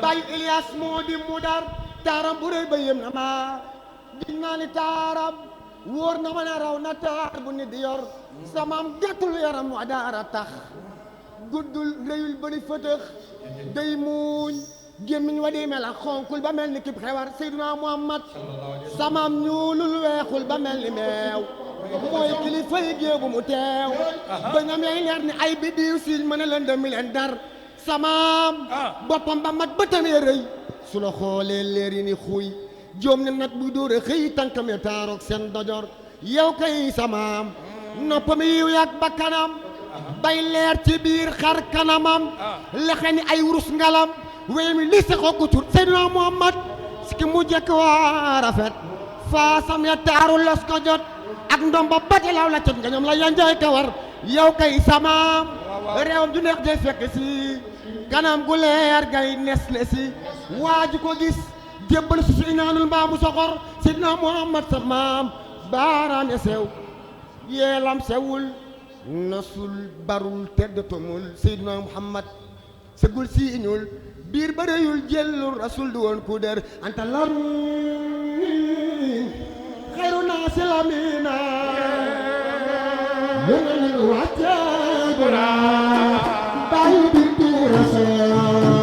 Speaker 1: bàyyi Ilias moo di Mudar taaram bu rëy ba yem na ma gis naa ni taaram wóor na ma ne raw na taar bu nit di yor samaam gàttul yaram wa daara tax guddul rëyul bëri fëtëx day muuñ gémmiñ wa di mel ak xonkul ba mel ni kib xewar Seydina Muhammad samaam ñuulul weexul ba mel ni meew mooy kilifa yi géebu mu teew ba ñam yay leer ni ay bi diw siiñ mën a leen demi leen dar samaam boppam ba mat bëtam ya rëy su la xoolee leer yi ni xuy joom ne nag buy dóor a xëy tànkam ya taaroog seen dojor yow kay samaam noppam yiw yàgg ba kanam bay leer ci biir xar kanamam lexe ni ay wurus ngalam wéy mi li saxoo ko tur Seydina Muhammad si ki mu jëkk waa rafet faasam ya taaru los ko jot ak ndomba bati law la cot nga ñoom la yanjay ka war yow kay samaam réewam ju neex day fekk si kanam gu leer gay nes si waaju ko gis jébbal su inaanul mbaa mu soxor Seydina Muhammad sa maam baaraam ya sew yeelam sewul nasul barul tedd tomul Seydina Muhammad sëggul siiñul biir ba rëyul jëllul rasul du woon ku der anta lamin xayru naasi lamina yonal wàcce gura bàyyi bintu rasul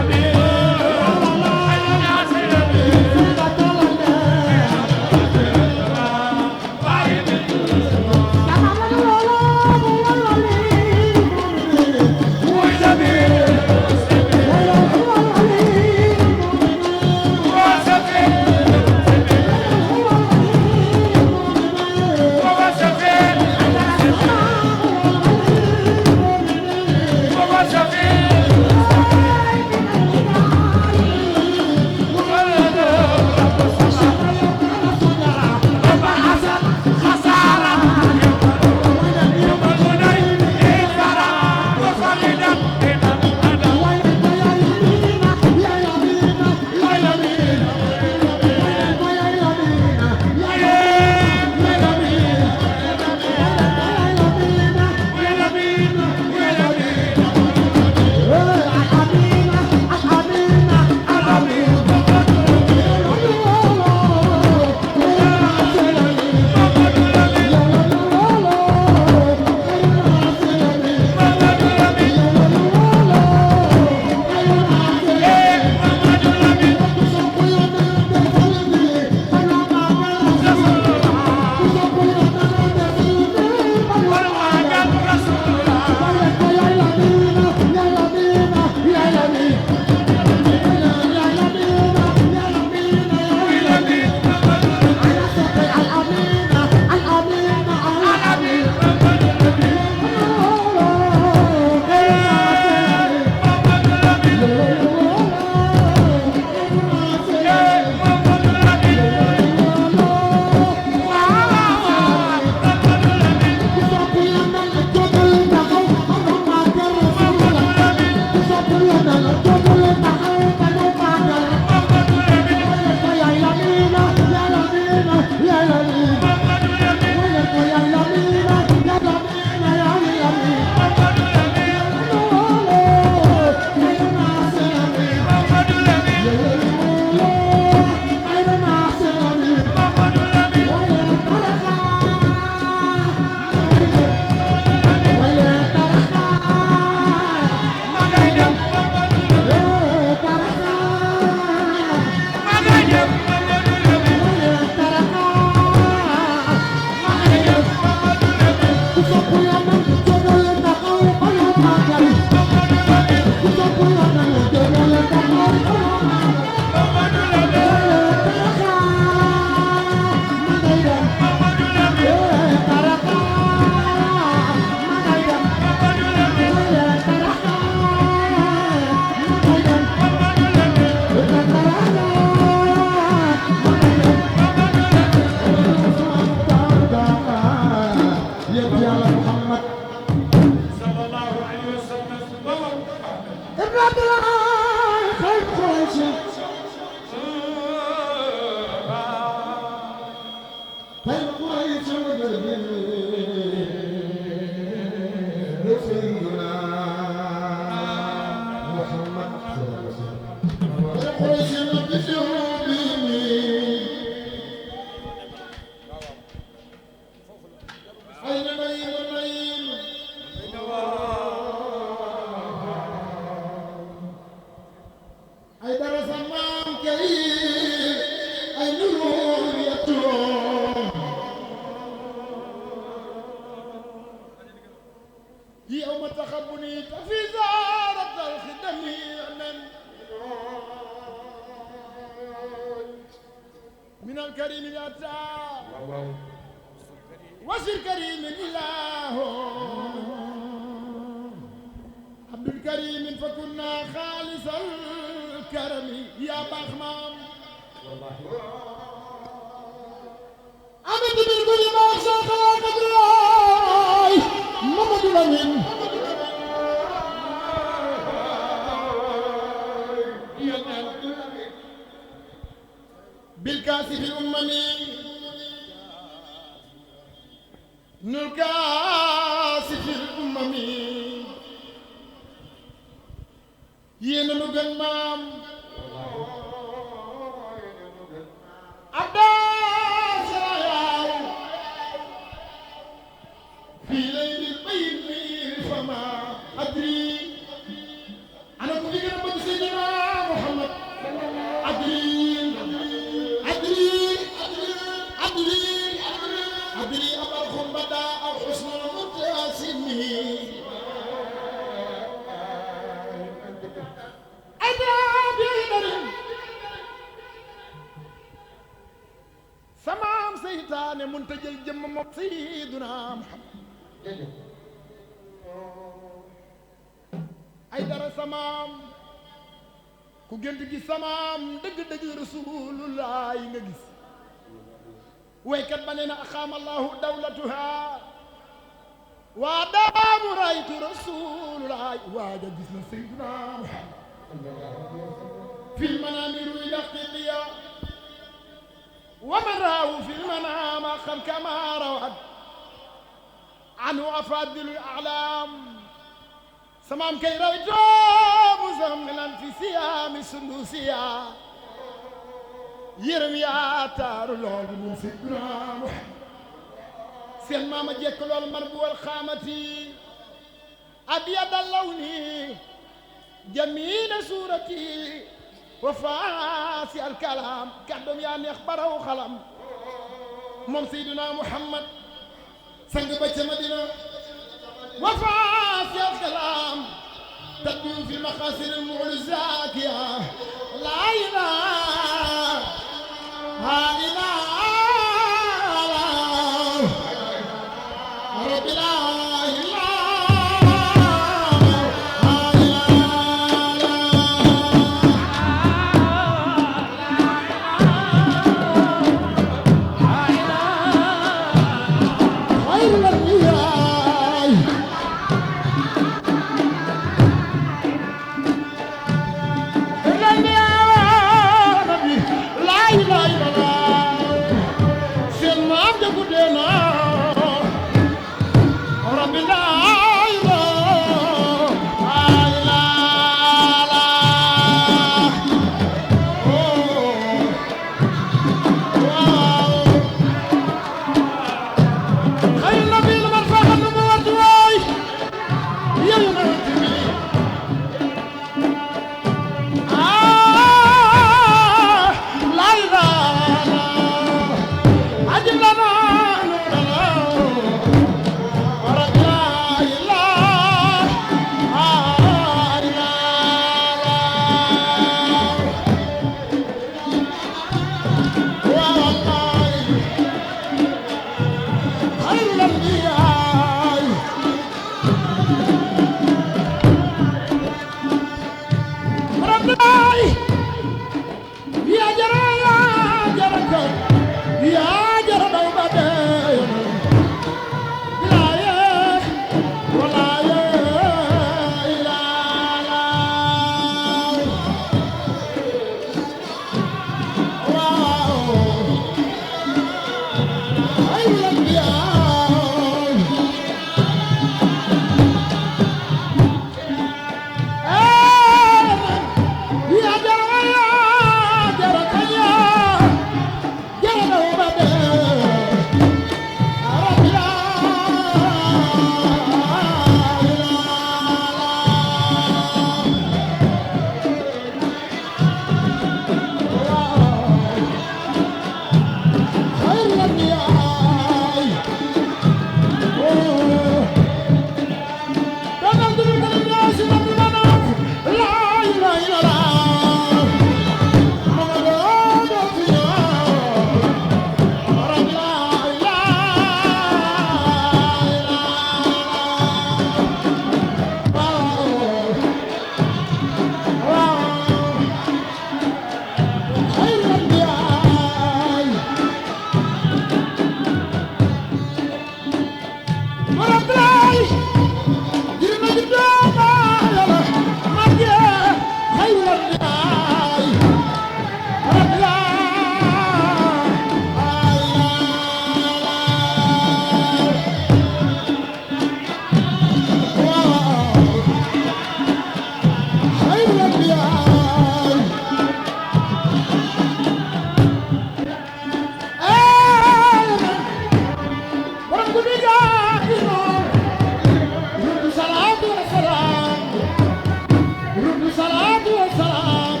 Speaker 1: الصلاة والسلام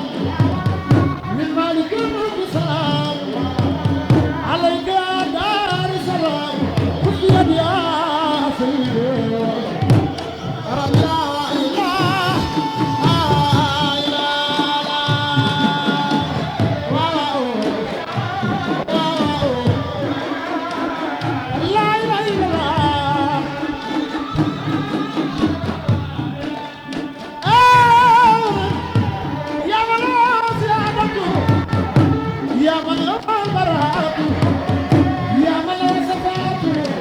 Speaker 1: من مالك الملك السلام عليك يا دار السلام خذ بيدي يا سيدي رب لا إله إلا الله لا إله إلا الله يا من سيادته يا من براءته يا من صفاته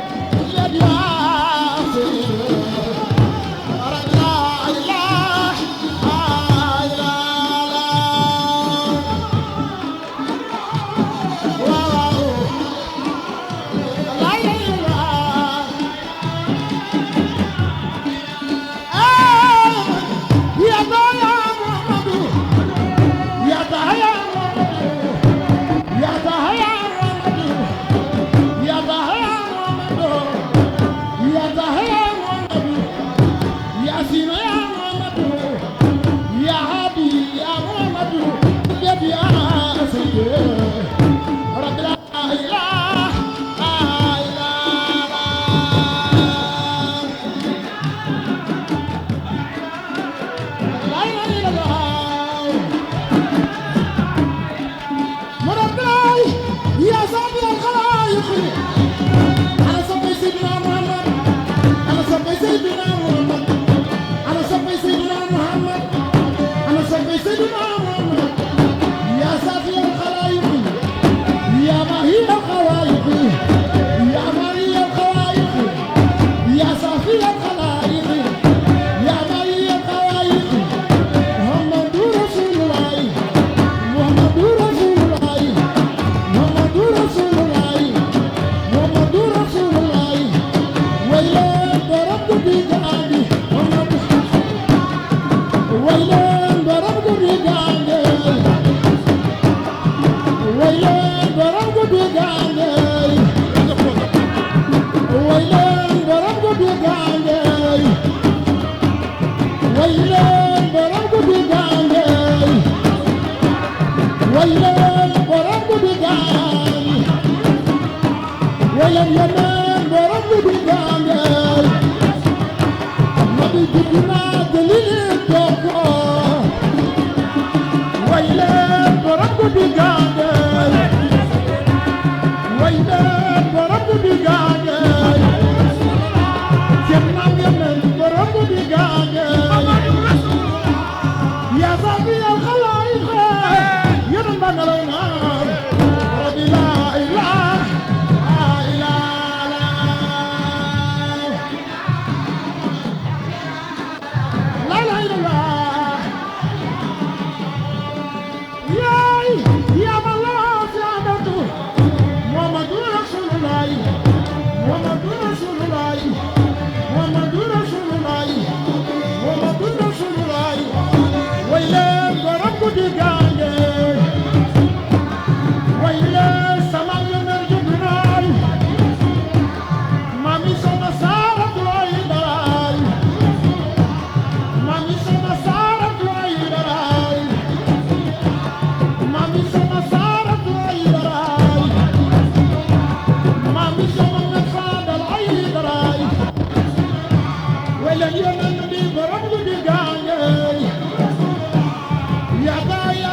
Speaker 1: يا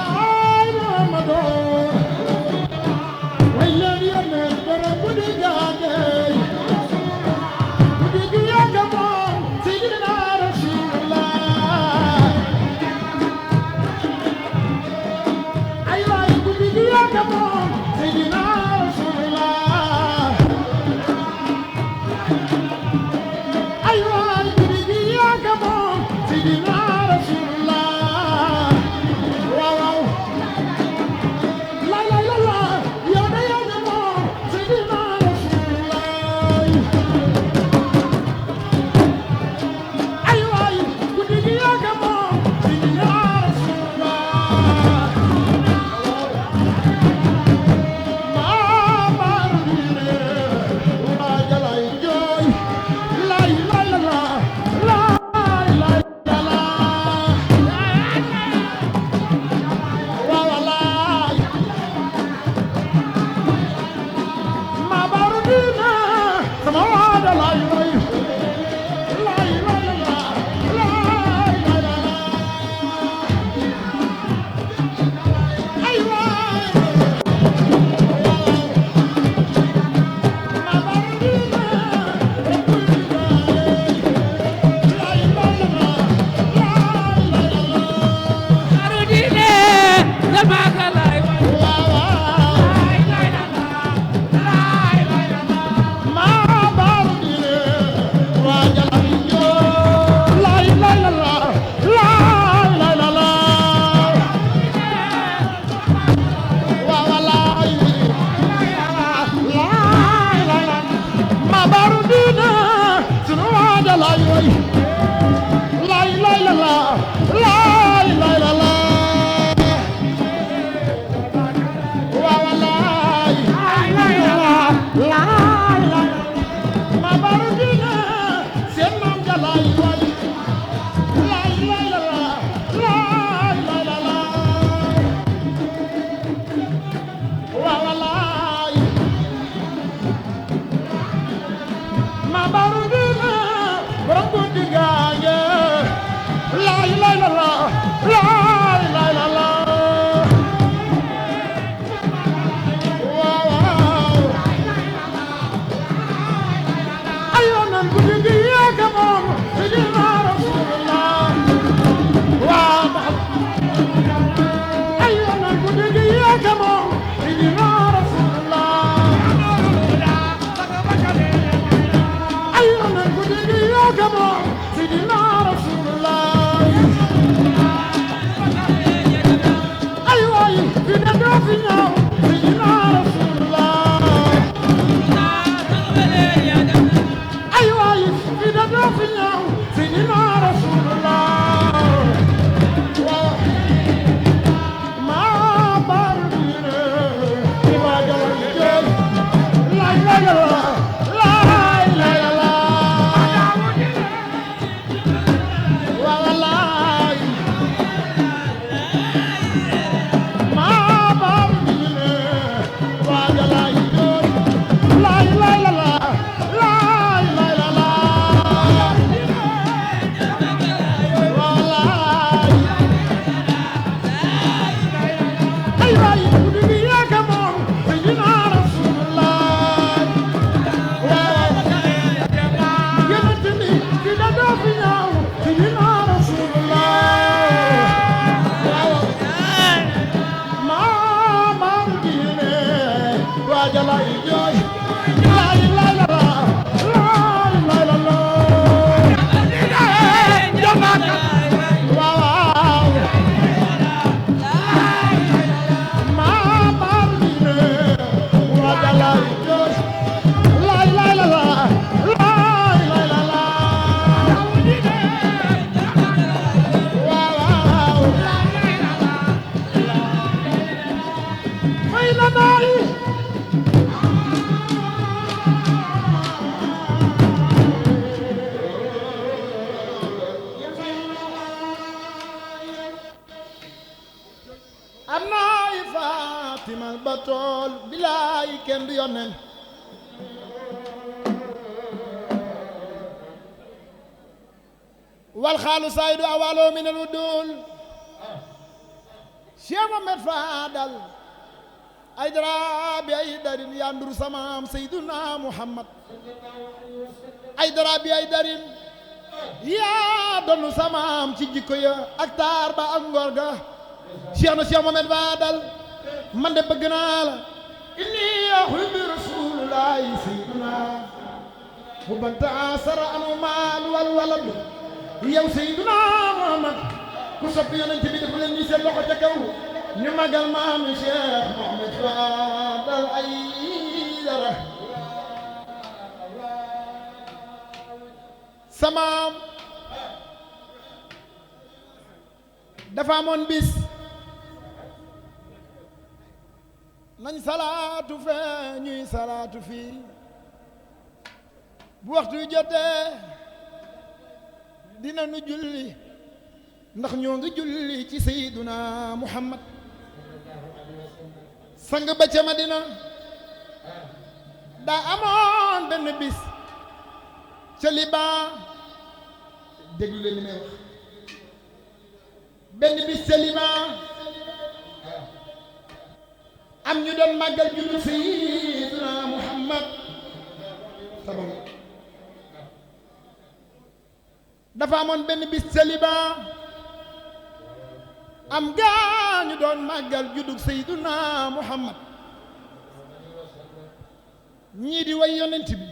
Speaker 1: am naay Fatima Batool bilaay kenn du yónneen wal xaalu saydu awalo min al wudul Cheikh Mohamed Fadal ay dara bi ay darin yaa ndur samaam Seyduna Muhammad ay dara bi ay darin yaa donu samaam ci jikko ya ak taar ba ak ngor ga Cheikh Mohamed Fadal man de bëgg naa la inni uhibbu rasulullahi Seyduna hubbanta asara anu maal wal walad yow Seyduna Muhammad ku sopp yonent bi def leen ni seen loxo ca kaw ñu magal maam Cheikh Mohamed Fadal ay dara samaam dafa amoon bis nañ salaatu fee ñuy salaatu fii bu waxtu yu jotee dina nu julli ndax ñoo ngi julli ci Seyduna Muhammad sang ba ca Madina daa amoon benn bis ca Liban déglu leen li may wax benn bis ca Liban am ñu doon màggal juddu Seyduna Muhammad sabam dafa amoon benn bis ca Liban am gaa ñu doon màggal juddug Seyduna Muhammad ñii di way yonent bi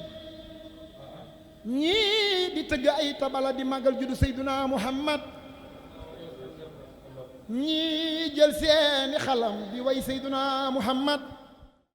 Speaker 1: ñii di tëgg ay tabala di màggal juddu Seyduna Muhammad ñii jël seeni xalam di way Seyduna Muhammad